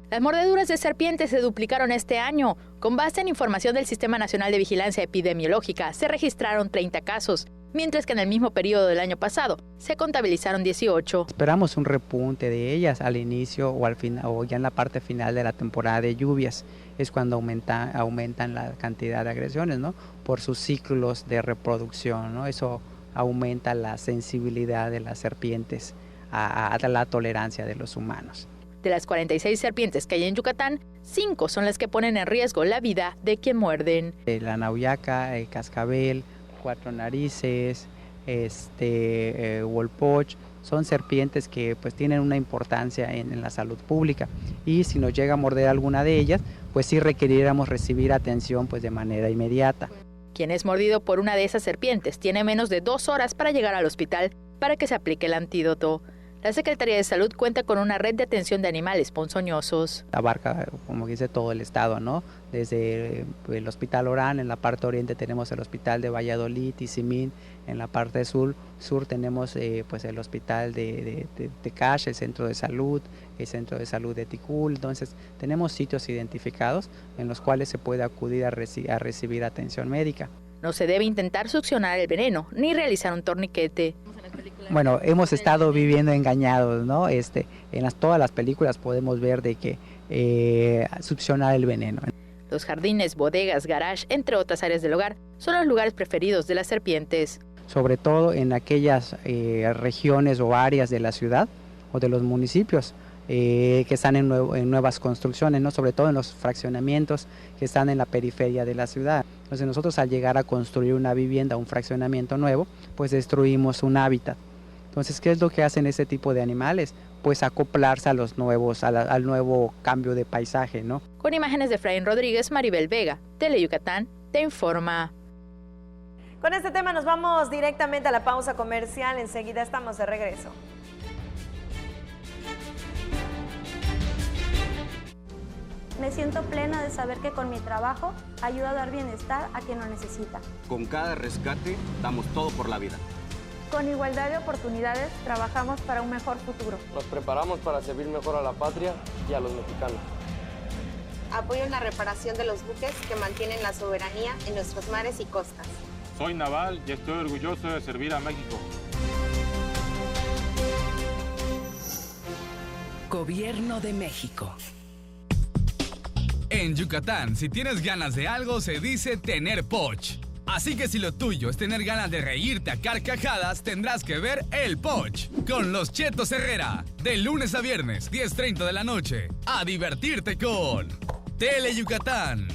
Las mordeduras de serpientes se duplicaron este año. Con base en información del Sistema Nacional de Vigilancia Epidemiológica, se registraron 30 casos, mientras que en el mismo periodo del año pasado se contabilizaron 18. Esperamos un repunte de ellas al inicio o al final, o ya en la parte final de la temporada de lluvias. Es cuando aumentan la cantidad de agresiones, ¿no? Por sus ciclos de reproducción, ¿no? Eso aumenta la sensibilidad de las serpientes a la tolerancia de los humanos. De las 46 serpientes que hay en Yucatán, 5 son las que ponen en riesgo la vida de quien muerden. La nauyaca, el cascabel, cuatro narices, huelpoch, son serpientes que pues tienen una importancia en la salud pública, y si nos llega a morder alguna de ellas, pues sí requeriríamos recibir atención pues de manera inmediata. Quien es mordido por una de esas serpientes tiene menos de 2 horas para llegar al hospital para que se aplique el antídoto. La Secretaría de Salud cuenta con una red de atención de animales ponzoñosos. Abarca, como dice, todo el estado, ¿no? Desde el Hospital Orán, en la parte oriente tenemos el Hospital de Valladolid y Simín, en la parte sur tenemos pues el Hospital de Tecash, el Centro de Salud, el Centro de Salud de Ticul. Entonces tenemos sitios identificados en los cuales se puede acudir a recibir atención médica. No se debe intentar succionar el veneno ni realizar un torniquete. Bueno, hemos estado viviendo engañados, ¿no? Todas las películas podemos ver de que succionar el veneno. Los jardines, bodegas, garage, entre otras áreas del hogar, son los lugares preferidos de las serpientes. Sobre todo en aquellas regiones o áreas de la ciudad o de los municipios que están en nuevas construcciones, ¿no? Sobre todo en los fraccionamientos que están en la periferia de la ciudad. Entonces nosotros, al llegar a construir una vivienda, un fraccionamiento nuevo, pues destruimos un hábitat. Entonces, ¿qué es lo que hacen ese tipo de animales? Pues acoplarse a los nuevos, al nuevo cambio de paisaje, ¿no? Con imágenes de Efraín Rodríguez, Maribel Vega, Teleyucatán, te informa. Con este tema nos vamos directamente a la pausa comercial. Enseguida estamos de regreso. Me siento plena de saber que con mi trabajo ayudo a dar bienestar a quien lo necesita. Con cada rescate damos todo por la vida. Con igualdad de oportunidades trabajamos para un mejor futuro. Nos preparamos para servir mejor a la patria y a los mexicanos. Apoyo en la reparación de los buques que mantienen la soberanía en nuestros mares y costas. Soy naval y estoy orgulloso de servir a México. Gobierno de México. En Yucatán, si tienes ganas de algo, se dice tener poch. Así que si lo tuyo es tener ganas de reírte a carcajadas, tendrás que ver El Poch con los Chetos Herrera. De lunes a viernes, 10:30 de la noche. A divertirte con Tele Yucatán.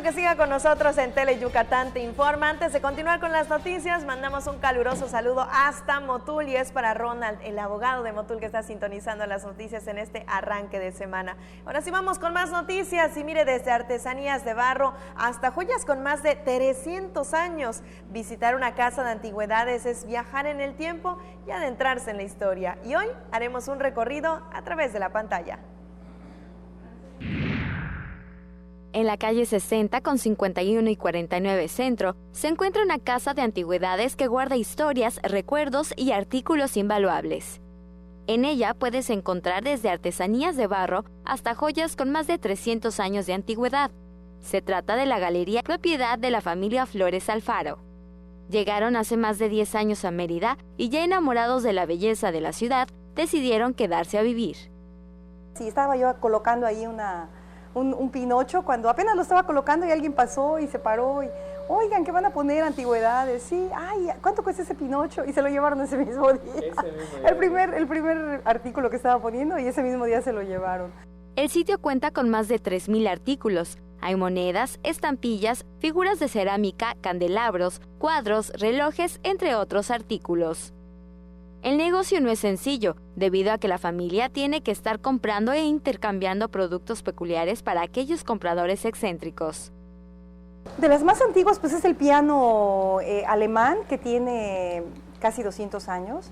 Que siga con nosotros en Tele Yucatán Te Informa. Antes de continuar con las noticias, mandamos un caluroso saludo hasta Motul y es para Ronald, el abogado de Motul, que está sintonizando las noticias en este arranque de semana. Ahora sí vamos con más noticias y mire, desde artesanías de barro hasta joyas con más de 300 años. Visitar una casa de antigüedades es viajar en el tiempo y adentrarse en la historia. Y hoy haremos un recorrido a través de la pantalla. En la calle 60 con 51 y 49 Centro se encuentra una casa de antigüedades que guarda historias, recuerdos y artículos invaluables. En ella puedes encontrar desde artesanías de barro hasta joyas con más de 300 años de antigüedad. Se trata de la galería propiedad de la familia Flores Alfaro. Llegaron hace más de 10 años a Mérida y ya enamorados de la belleza de la ciudad, decidieron quedarse a vivir. Sí, estaba yo colocando ahí un pinocho cuando apenas lo estaba colocando y alguien pasó y se paró y, oigan, ¿qué van a poner? Antigüedades. Sí, ay, ¿cuánto cuesta ese pinocho? Y se lo llevaron ese mismo día. El primer artículo que estaba poniendo y ese mismo día se lo llevaron. El sitio cuenta con más de 3,000 artículos. Hay monedas, estampillas, figuras de cerámica, candelabros, cuadros, relojes, entre otros artículos. El negocio no es sencillo, debido a que la familia tiene que estar comprando e intercambiando productos peculiares para aquellos compradores excéntricos. De las más antiguas, pues es el piano alemán, que tiene casi 200 años.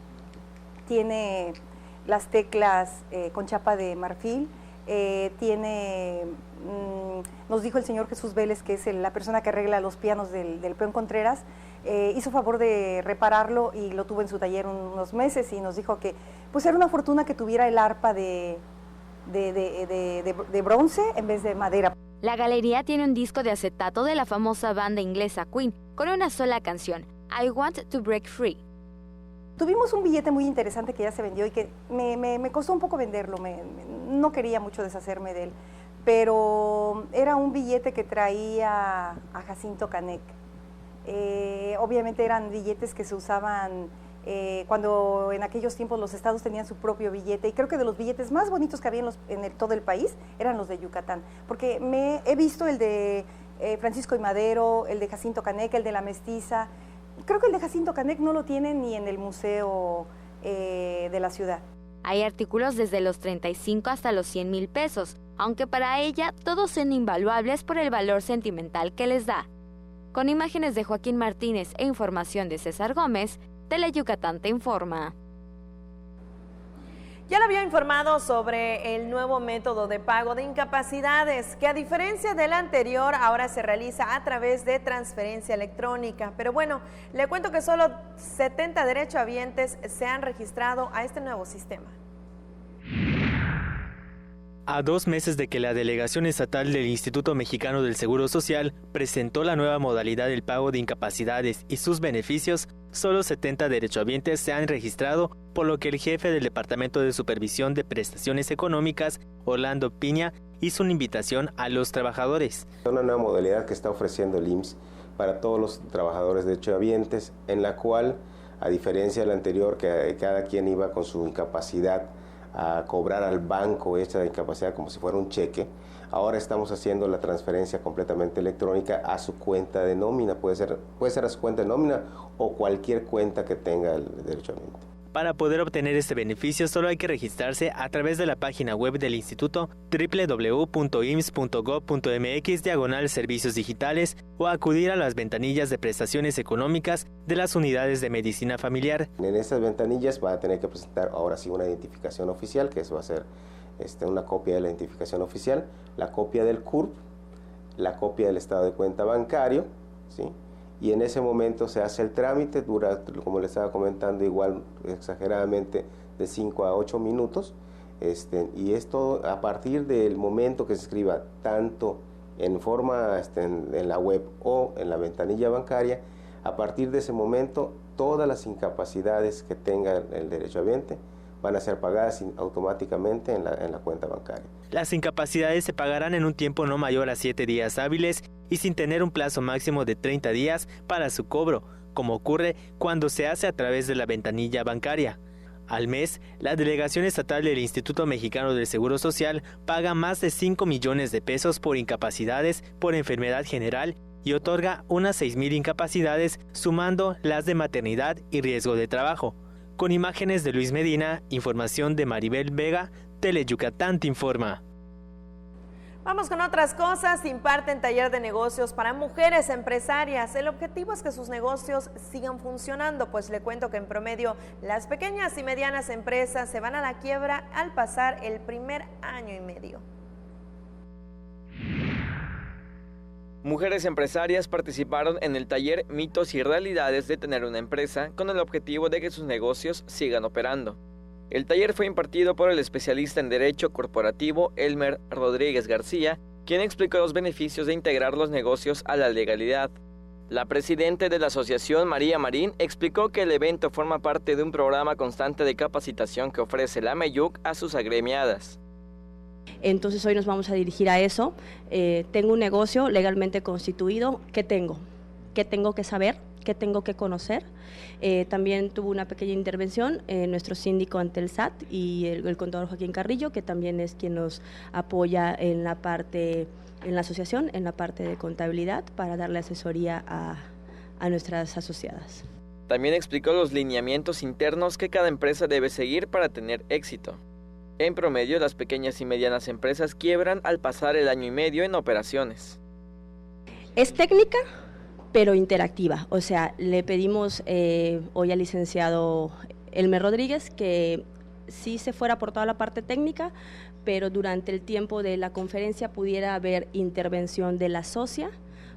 Tiene las teclas con chapa de marfil. Nos dijo el señor Jesús Vélez, que es la persona que arregla los pianos del Peón Contreras, hizo favor de repararlo y lo tuvo en su taller unos meses y nos dijo que pues era una fortuna que tuviera el arpa de bronce en vez de madera. La galería tiene un disco de acetato de la famosa banda inglesa Queen con una sola canción, I Want to Break Free. Tuvimos un billete muy interesante que ya se vendió y que me costó un poco venderlo, no quería mucho deshacerme de él, pero era un billete que traía a Jacinto Canec. Obviamente eran billetes que se usaban cuando en aquellos tiempos los estados tenían su propio billete, y creo que de los billetes más bonitos que había en todo el país eran los de Yucatán, porque he visto el de Francisco y Madero, el de Jacinto Canec, el de la Mestiza. Creo que el de Jacinto Canec no lo tienen ni en el museo de la ciudad. Hay artículos desde los 35 hasta los 100,000 pesos, aunque para ella todos son invaluables por el valor sentimental que les da. Con imágenes de Joaquín Martínez e información de César Gómez, Tele Yucatán Te Informa. Ya le había informado sobre el nuevo método de pago de incapacidades, que a diferencia del anterior, ahora se realiza a través de transferencia electrónica. Pero bueno, le cuento que solo 70 derechohabientes se han registrado a este nuevo sistema. A 2 meses de que la Delegación Estatal del Instituto Mexicano del Seguro Social presentó la nueva modalidad del pago de incapacidades y sus beneficios, solo 70 derechohabientes se han registrado, por lo que el jefe del Departamento de Supervisión de Prestaciones Económicas, Orlando Piña, hizo una invitación a los trabajadores. Es una nueva modalidad que está ofreciendo el IMSS para todos los trabajadores derechohabientes, en la cual A diferencia del anterior, que cada quien iba con su incapacidad a cobrar al banco esta incapacidad como si fuera un cheque, ahora estamos haciendo la transferencia completamente electrónica a su cuenta de nómina. Puede ser a su cuenta de nómina o cualquier cuenta que tenga el derechohabiente. Para poder obtener este beneficio solo hay que registrarse a través de la página web del instituto www.ims.gov.mx/servicios digitales o acudir a las ventanillas de prestaciones económicas de las unidades de medicina familiar. En esas ventanillas va a tener que presentar ahora sí una identificación oficial, que eso va a ser una copia de la identificación oficial, la copia del CURP, la copia del estado de cuenta bancario, ¿sí? Y en ese momento se hace el trámite, dura, como les estaba comentando, igual exageradamente de 5 a 8 minutos, y esto a partir del momento que se escriba tanto en forma en la web o en la ventanilla bancaria, a partir de ese momento todas las incapacidades que tenga el derechohabiente van a ser pagadas automáticamente en la cuenta bancaria. Las incapacidades se pagarán en un tiempo no mayor a 7 días hábiles y sin tener un plazo máximo de 30 días para su cobro, como ocurre cuando se hace a través de la ventanilla bancaria. Al mes, la Delegación Estatal del Instituto Mexicano del Seguro Social paga más de 5 millones de pesos por incapacidades por enfermedad general y otorga unas 6,000 incapacidades, sumando las de maternidad y riesgo de trabajo. Con imágenes de Luis Medina, información de Maribel Vega, Teleyucatán te informa. Vamos con otras cosas. Imparten taller de negocios para mujeres empresarias. El objetivo es que sus negocios sigan funcionando, pues le cuento que en promedio las pequeñas y medianas empresas se van a la quiebra al pasar el primer año y medio. Mujeres empresarias participaron en el taller Mitos y Realidades de tener una empresa con el objetivo de que sus negocios sigan operando. El taller fue impartido por el especialista en Derecho Corporativo Elmer Rodríguez García, quien explicó los beneficios de integrar los negocios a la legalidad. La presidenta de la asociación, María Marín, explicó que el evento forma parte de un programa constante de capacitación que ofrece la MEYUC a sus agremiadas. Entonces hoy nos vamos a dirigir a eso. Tengo un negocio legalmente constituido. ¿Qué tengo? ¿Qué tengo que saber? ¿Qué tengo que conocer? También tuvo una pequeña intervención nuestro síndico ante el SAT y el contador Joaquín Carrillo, que también es quien nos apoya en la asociación, en la parte de contabilidad, para darle asesoría a nuestras asociadas. También explicó los lineamientos internos que cada empresa debe seguir para tener éxito. En promedio, las pequeñas y medianas empresas quiebran al pasar el año y medio en operaciones. Es técnica, pero interactiva. O sea, le pedimos hoy al licenciado Elmer Rodríguez que sí se fuera por toda la parte técnica, pero durante el tiempo de la conferencia pudiera haber intervención de la socia,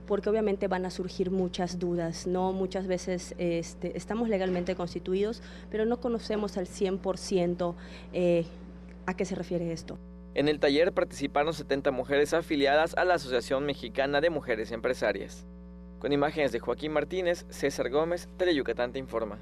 porque obviamente van a surgir muchas dudas, ¿no? Muchas veces estamos legalmente constituidos, pero no conocemos al 100% ¿a qué se refiere esto? En el taller participaron 70 mujeres afiliadas a la Asociación Mexicana de Mujeres Empresarias. Con imágenes de Joaquín Martínez, César Gómez, Teleyucatán te informa.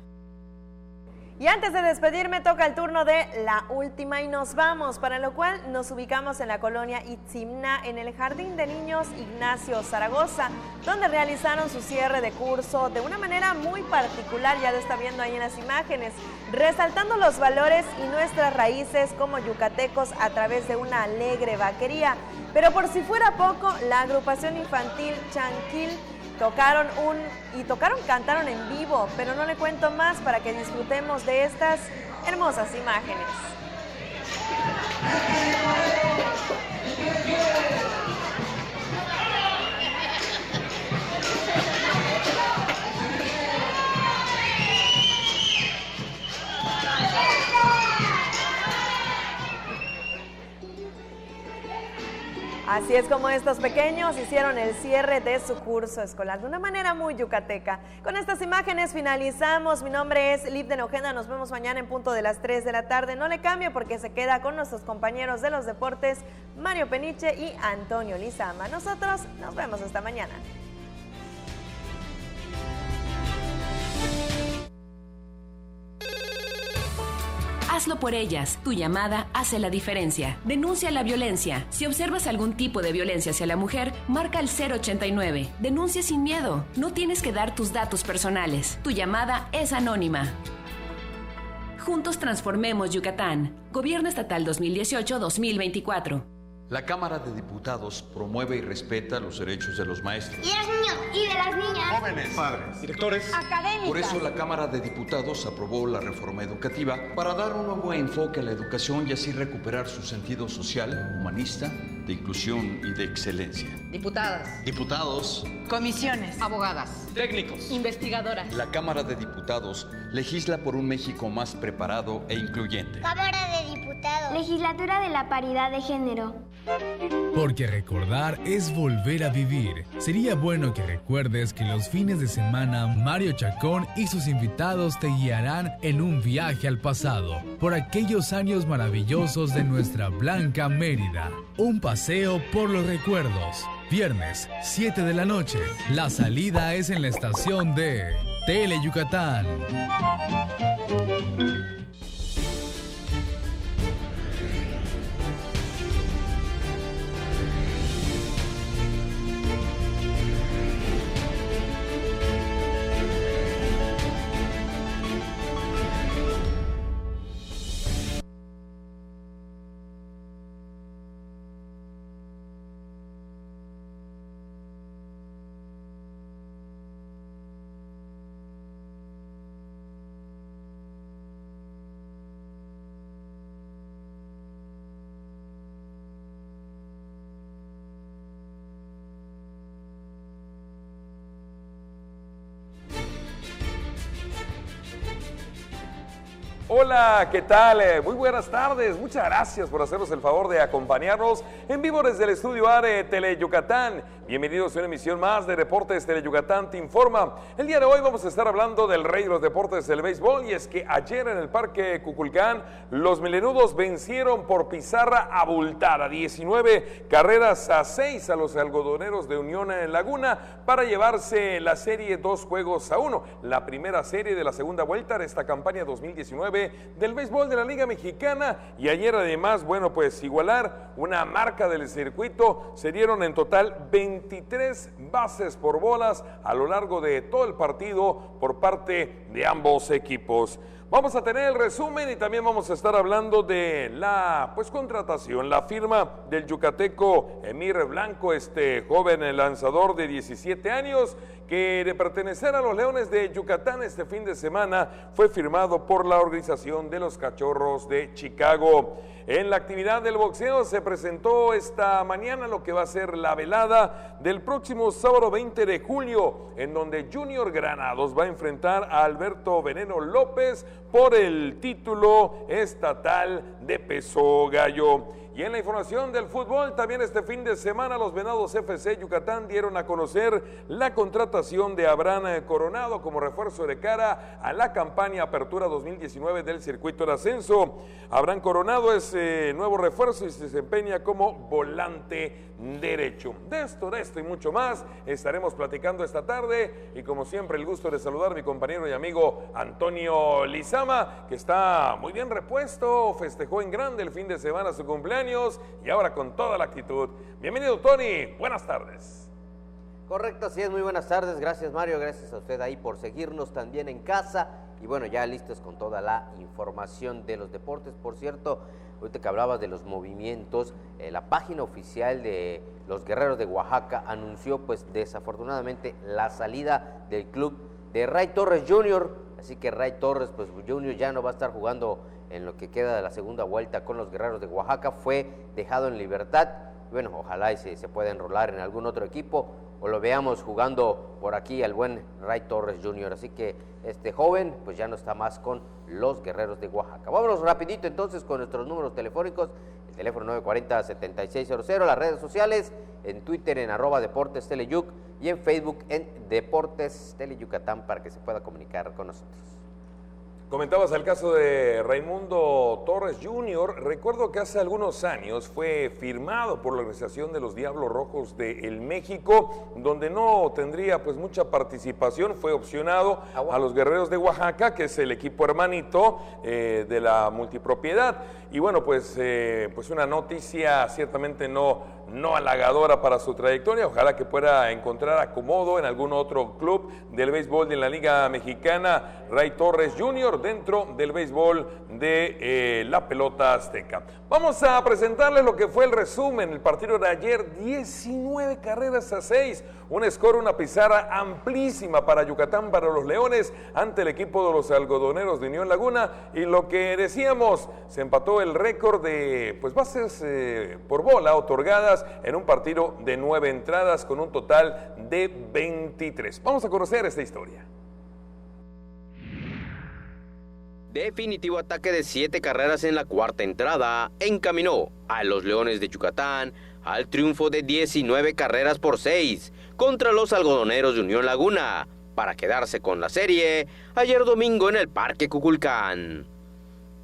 Y antes de despedirme, toca el turno de la última y nos vamos, para lo cual nos ubicamos en la colonia Itzimna, en el Jardín de Niños Ignacio Zaragoza, donde realizaron su cierre de curso de una manera muy particular, ya lo está viendo ahí en las imágenes, resaltando los valores y nuestras raíces como yucatecos a través de una alegre vaquería. Pero por si fuera poco, la agrupación infantil Chanquil cantaron en vivo, pero no le cuento más para que disfrutemos de estas hermosas imágenes. Así es como estos pequeños hicieron el cierre de su curso escolar de una manera muy yucateca. Con estas imágenes finalizamos. Mi nombre es Liv de Nojeda. Nos vemos mañana en punto de las 3 de la tarde. No le cambie porque se queda con nuestros compañeros de los deportes, Mario Peniche y Antonio Lizama. Nosotros nos vemos hasta mañana. Hazlo por ellas. Tu llamada hace la diferencia. Denuncia la violencia. Si observas algún tipo de violencia hacia la mujer, marca el 089. Denuncia sin miedo. No tienes que dar tus datos personales. Tu llamada es anónima. Juntos transformemos Yucatán. Gobierno Estatal 2018-2024. La Cámara de Diputados promueve y respeta los derechos de los maestros, Y de los niños, y de las niñas, jóvenes, padres, directores, académicas. Por eso la Cámara de Diputados aprobó la reforma educativa para dar un nuevo enfoque a la educación y así recuperar su sentido social, humanista, de inclusión y de excelencia. Diputadas, Diputados, comisiones, abogadas, técnicos, investigadoras. La Cámara de Diputados legisla por un México más preparado e incluyente. Cámara de Diputados. Legislatura de la Paridad de Género. Porque recordar es volver a vivir. Sería bueno que recuerdes que los fines de semana Mario Chacón y sus invitados te guiarán en un viaje al pasado, por aquellos años maravillosos de nuestra blanca Mérida. Un paseo por los recuerdos. Viernes, 7 de la noche. La salida es en la estación de Tele Yucatán. Hola, ¿qué tal? Muy buenas tardes. Muchas gracias por hacernos el favor de acompañarnos en vivo desde el estudio A de Tele Yucatán. Bienvenidos a una emisión más de Deportes Tele Yucatán Te Informa. El día de hoy vamos a estar hablando del rey de los deportes del béisbol, y es que ayer en el Parque Cuculcán los melenudos vencieron por pizarra abultada 19 carreras a 6 a los algodoneros de Unión en Laguna para llevarse la serie 2-1, la primera serie de la segunda vuelta de esta campaña 2019 del béisbol de la Liga Mexicana. Y ayer además, bueno, pues igualar una marca del circuito, se dieron en total 23 bases por bolas a lo largo de todo el partido por parte de ambos equipos. Vamos a tener el resumen y también vamos a estar hablando de la contratación, la firma del yucateco Emir Blanco, este joven lanzador de 17 años que de pertenecer a los Leones de Yucatán este fin de semana fue firmado por la organización de los Cachorros de Chicago. En la actividad del boxeo se presentó esta mañana lo que va a ser la velada del próximo sábado 20 de julio, en donde Junior Granados va a enfrentar a Alberto Veneno López por el título estatal de peso gallo. Y en la información del fútbol, también este fin de semana los Venados FC Yucatán dieron a conocer la contratación de Abraham Coronado como refuerzo de cara a la campaña Apertura 2019 del circuito de ascenso. Abraham Coronado es nuevo refuerzo y se desempeña como volante derecho. De esto y mucho más estaremos platicando esta tarde, y como siempre el gusto de saludar a mi compañero y amigo Antonio Lizama, que está muy bien repuesto, festejó en grande el fin de semana su cumpleaños y ahora con toda la actitud. Bienvenido, Tony, buenas tardes. Correcto, así es, muy buenas tardes, gracias Mario, gracias a usted ahí por seguirnos también en casa, y bueno, ya listos con toda la información de los deportes. Por cierto, ahorita que hablabas de los movimientos, la página oficial de los Guerreros de Oaxaca anunció pues desafortunadamente la salida del club de Ray Torres Jr., así que Ray Torres pues Jr. ya no va a estar jugando en lo que queda de la segunda vuelta con los Guerreros de Oaxaca, fue dejado en libertad. Bueno, ojalá y se pueda enrolar en algún otro equipo o lo veamos jugando por aquí al buen Ray Torres Jr. Así que este joven pues ya no está más con los Guerreros de Oaxaca. Vámonos rapidito entonces con nuestros números telefónicos. El teléfono 940-7600, las redes sociales, en Twitter en @Deportes Teleyuc y en Facebook en Deportes Tele Yucatán para que se pueda comunicar con nosotros. Comentabas el caso de Raimundo Torres Jr. Recuerdo que hace algunos años fue firmado por la organización de los Diablos Rojos de El México, donde no tendría pues mucha participación, fue opcionado a los Guerreros de Oaxaca, que es el equipo hermanito de la multipropiedad. Y bueno, pues una noticia ciertamente no halagadora para su trayectoria. Ojalá que pueda encontrar acomodo en algún otro club del béisbol de la Liga Mexicana, Ray Torres Jr., dentro del béisbol de la pelota azteca. Vamos a presentarles lo que fue el resumen, el partido de ayer, 19 carreras a 6, un score, una pizarra amplísima para Yucatán, para los Leones, ante el equipo de los Algodoneros de Unión Laguna, y lo que decíamos, se empató el récord de bases por bola otorgadas en un partido de 9 entradas con un total de 23. Vamos a conocer esta historia. Definitivo ataque de 7 carreras en la cuarta entrada encaminó a los Leones de Yucatán al triunfo de 19 carreras por 6 contra los Algodoneros de Unión Laguna para quedarse con la serie ayer domingo en el Parque Cuculcán.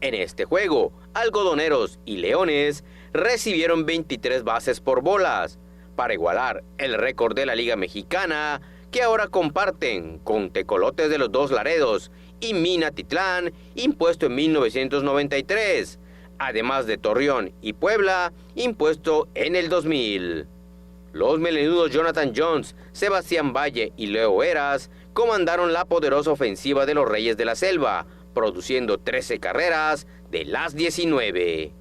En este juego, Algodoneros y Leones recibieron 23 bases por bolas para igualar el récord de la Liga Mexicana, que ahora comparten con Tecolotes de los Dos Laredos y Minatitlán, impuesto en 1993, además de Torreón y Puebla, impuesto en el 2000. Los melenudos Jonathan Jones, Sebastián Valle y Leo Heras comandaron la poderosa ofensiva de los Reyes de la Selva, produciendo 13 carreras de las 19.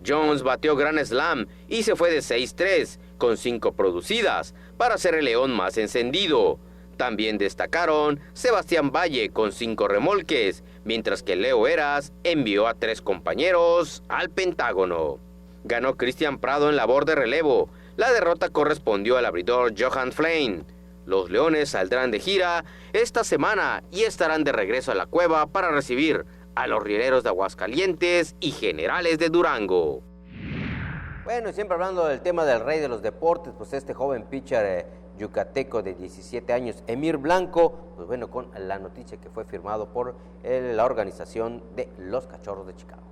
Jones batió Grand Slam y se fue de 6-3, con 5 producidas, para ser el León más encendido. También destacaron Sebastián Valle con 5 remolques, mientras que Leo Heras envió a 3 compañeros al Pentágono. Ganó Cristian Prado en labor de relevo. La derrota correspondió al abridor Johan Flain. Los Leones saldrán de gira esta semana y estarán de regreso a la cueva para recibir a los Rieleros de Aguascalientes y Generales de Durango. Bueno, y siempre hablando del tema del rey de los deportes, pues este joven pitcher yucateco de 17 años, Emir Blanco, pues bueno, con la noticia que fue firmado por la organización de los Cachorros de Chicago.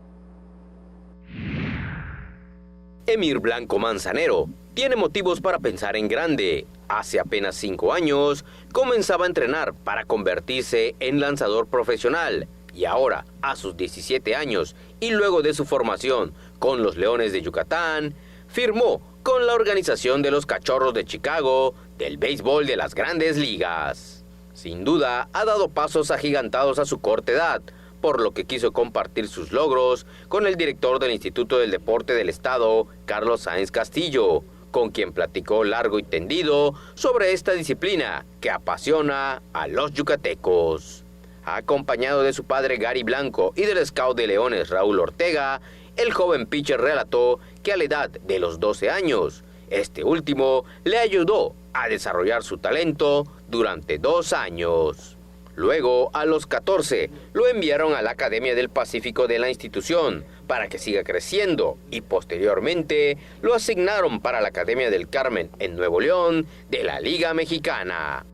Emir Blanco Manzanero tiene motivos para pensar en grande. Hace apenas 5 años comenzaba a entrenar para convertirse en lanzador profesional y ahora, a sus 17 años y luego de su formación con los Leones de Yucatán, firmó con la organización de los Cachorros de Chicago del béisbol de las Grandes Ligas. Sin duda, ha dado pasos agigantados a su corta edad, por lo que quiso compartir sus logros con el director del Instituto del Deporte del Estado, Carlos Sáenz Castillo, con quien platicó largo y tendido sobre esta disciplina que apasiona a los yucatecos. Acompañado de su padre Gary Blanco y del scout de Leones Raúl Ortega, el joven pitcher relató que a la edad de los 12 años, este último le ayudó a desarrollar su talento durante 2 años. Luego, a los 14, lo enviaron a la Academia del Pacífico de la institución para que siga creciendo y posteriormente lo asignaron para la Academia del Carmen en Nuevo León de la Liga Mexicana.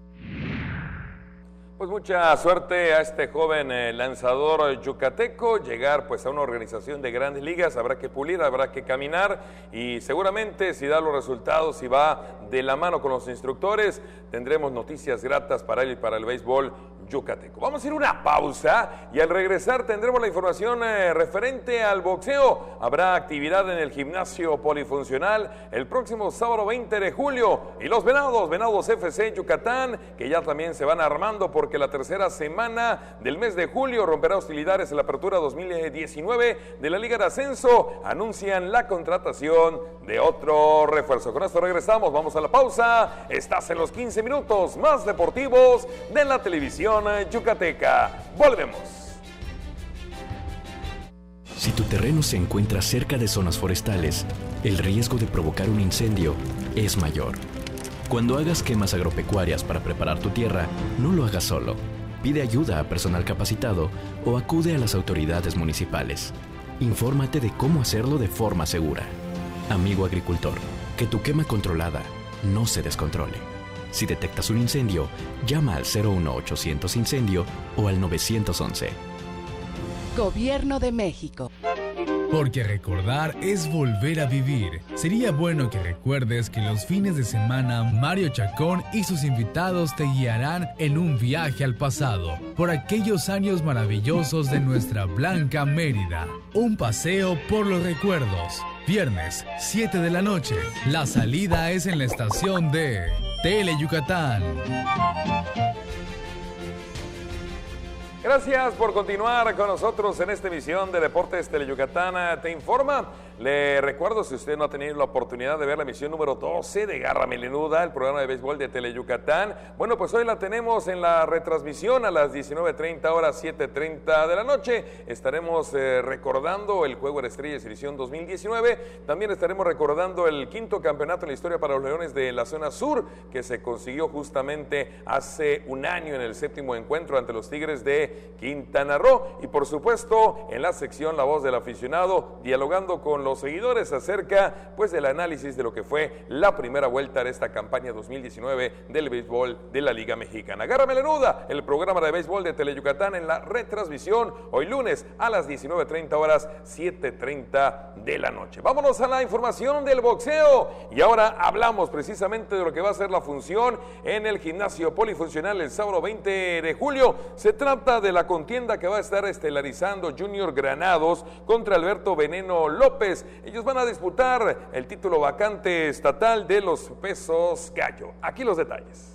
Pues mucha suerte a este joven lanzador yucateco, llegar pues a una organización de grandes ligas, habrá que pulir, habrá que caminar y seguramente si da los resultados, si va de la mano con los instructores, tendremos noticias gratas para él y para el béisbol yucateco. Vamos a ir a una pausa y al regresar tendremos la información referente al boxeo. Habrá actividad en el gimnasio polifuncional el próximo sábado 20 de julio y los Venados FC Yucatán, que ya también se van armando porque la tercera semana del mes de julio romperá hostilidades en la apertura 2019 de la Liga de Ascenso. Anuncian la contratación de otro refuerzo. Con esto regresamos, vamos a la pausa. Estás en los 15 minutos más deportivos de la televisión yucateca. Volvemos. Si tu terreno se encuentra cerca de zonas forestales, el riesgo de provocar un incendio es mayor. Cuando hagas quemas agropecuarias para preparar tu tierra, no lo hagas solo. Pide ayuda a personal capacitado o acude a las autoridades municipales. Infórmate de cómo hacerlo de forma segura. Amigo agricultor, que tu quema controlada no se descontrole. Si detectas un incendio, llama al 01800 Incendio o al 911. Gobierno de México. Porque recordar es volver a vivir. Sería bueno que recuerdes que los fines de semana Mario Chacón y sus invitados te guiarán en un viaje al pasado, por aquellos años maravillosos de nuestra blanca Mérida. Un paseo por los recuerdos. Viernes, 7 de la noche. La salida es en la estación de Tele Yucatán. Gracias por continuar con nosotros en esta emisión de Deportes Teleyucatán Te Informa. Le recuerdo, si usted no ha tenido la oportunidad de ver la emisión número 12 de Garra Melenuda, el programa de béisbol de Teleyucatán, bueno, pues hoy la tenemos en la retransmisión a las 19:30 horas, 7:30 de la noche. Estaremos recordando el Juego de Estrellas edición 2019. También estaremos recordando el 5º campeonato en la historia para los Leones de la zona sur, que se consiguió justamente hace un año en el 7º encuentro ante los Tigres de Quintana Roo. Y por supuesto, en la sección La Voz del Aficionado, dialogando con los seguidores acerca pues del análisis de lo que fue la primera vuelta de esta campaña 2019 del béisbol de la Liga Mexicana. Garra Melenuda, el programa de béisbol de Teleyucatán en la retransmisión hoy lunes a las 19:30 horas, 7:30 de la noche. Vámonos a la información del boxeo y ahora hablamos precisamente de lo que va a ser la función en el gimnasio polifuncional el sábado 20 de julio. Se trata de la contienda que va a estar estelarizando Junior Granados contra Alberto Veneno López. Ellos van a disputar el título vacante estatal de los pesos gallo. Aquí los detalles.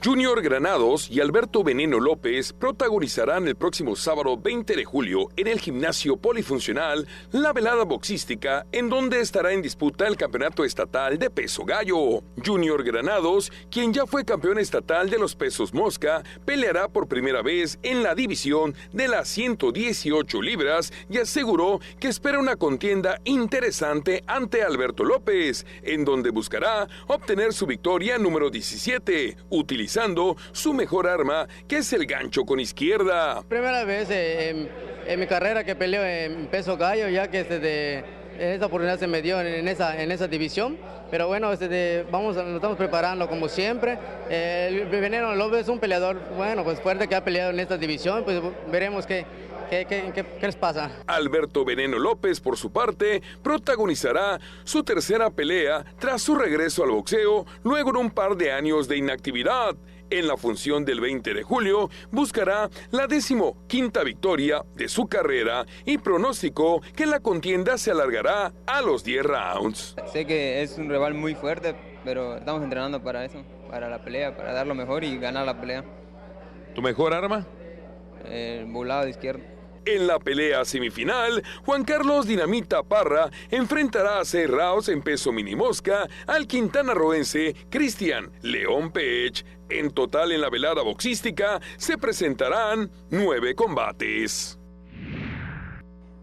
Junior Granados y Alberto Veneno López protagonizarán el próximo sábado 20 de julio en el gimnasio polifuncional la velada boxística, en donde estará en disputa el campeonato estatal de peso gallo. Junior Granados, quien ya fue campeón estatal de los pesos mosca, peleará por primera vez en la división de las 118 libras y aseguró que espera una contienda interesante ante Alberto López, en donde buscará obtener su victoria número 17, utilizando su mejor arma, que es el gancho con izquierda. Primera vez en mi carrera que peleo en peso gallo, ya que esta oportunidad se me dio en esa división, pero bueno, nos estamos preparando como siempre. El Veneno López es un peleador, bueno, pues fuerte, que ha peleado en esta división, pues veremos qué les pasa. Alberto Veneno López, por su parte, protagonizará su tercera pelea tras su regreso al boxeo luego de un par de años de inactividad. En la función del 20 de julio buscará la 15ª victoria de su carrera y pronosticó que la contienda se alargará a los 10 rounds. Sé que es un rival muy fuerte, pero estamos entrenando para eso, para la pelea, para dar lo mejor y ganar la pelea. ¿Tu mejor arma? El volado de izquierda. En la pelea semifinal, Juan Carlos Dinamita Parra enfrentará a 6 rounds en peso minimosca al quintanarroense Cristian León Pech. En total, en la velada boxística se presentarán 9 combates.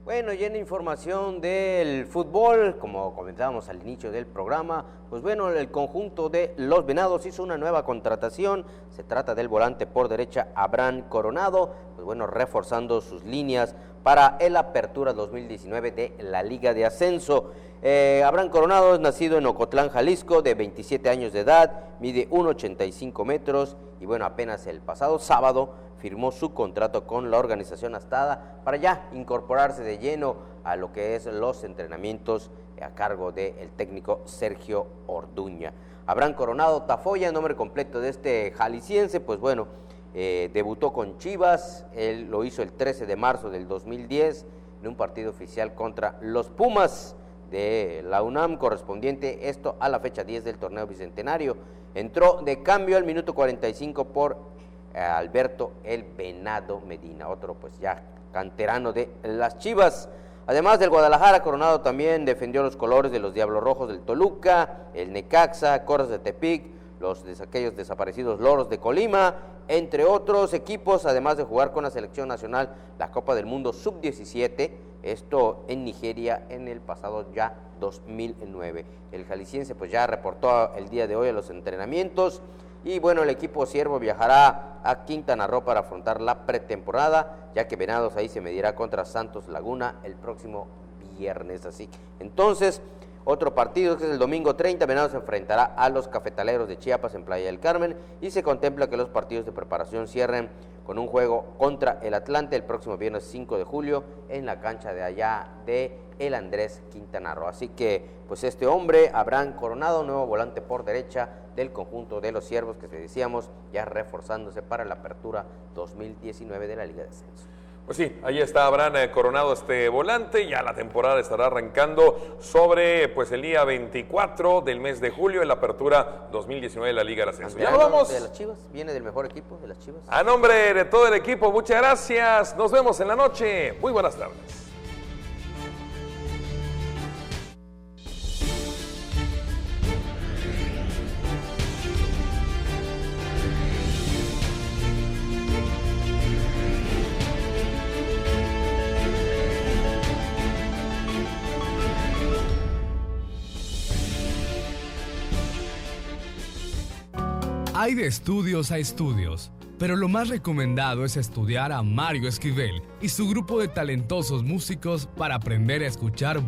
Bueno, y en información del fútbol, como comentábamos al inicio del programa, pues bueno, el conjunto de los Venados hizo una nueva contratación. Se trata del volante por derecha Abraham Coronado, pues bueno, reforzando sus líneas para el Apertura 2019 de la Liga de Ascenso. Abraham Coronado es nacido en Ocotlán, Jalisco, de 27 años de edad, mide 1,85 metros y bueno, apenas el pasado sábado firmó su contrato con la organización Astada para ya incorporarse de lleno a lo que es los entrenamientos a cargo del técnico Sergio Orduña. Abraham Coronado Tafoya, nombre completo de este jalisciense, pues bueno, debutó con Chivas, él lo hizo el 13 de marzo del 2010 en un partido oficial contra los Pumas de la UNAM, correspondiente esto a la fecha 10 del torneo bicentenario. Entró de cambio al minuto 45 por Alberto el Venado Medina, otro pues ya canterano de las Chivas. Además del Guadalajara, Coronado también defendió los colores de los Diablos Rojos del Toluca, el Necaxa, Coras de Tepic, aquellos desaparecidos Loros de Colima, entre otros equipos, además de jugar con la selección nacional la Copa del Mundo Sub-17, esto en Nigeria en el pasado ya 2009. El jalisciense pues ya reportó el día de hoy a los entrenamientos. Y bueno, el equipo siervo viajará a Quintana Roo para afrontar la pretemporada, ya que Venados ahí se medirá contra Santos Laguna el próximo viernes. Así, entonces, Otro partido que es el domingo 30, Venados se enfrentará a los Cafetaleros de Chiapas en Playa del Carmen y se contempla que los partidos de preparación cierren con un juego contra el Atlante el próximo viernes 5 de julio en la cancha de allá de el Andrés Quintana Roo. Así que, pues este hombre, Abraham Coronado, nuevo volante por derecha del conjunto de los Ciervos, que decíamos, ya reforzándose para la apertura 2019 de la Liga de Ascenso. Pues sí, ahí está Abraham Coronado, este volante. Ya la temporada estará arrancando sobre pues el día 24 del mes de julio en la apertura 2019 de la Liga del Ascenso. Ya nos vamos. De las Chivas, viene del mejor equipo de las Chivas. A nombre de todo el equipo, muchas gracias. Nos vemos en la noche. Muy buenas tardes. Hay de estudios a estudios, pero lo más recomendado es estudiar a Mario Esquivel y su grupo de talentosos músicos para aprender a escuchar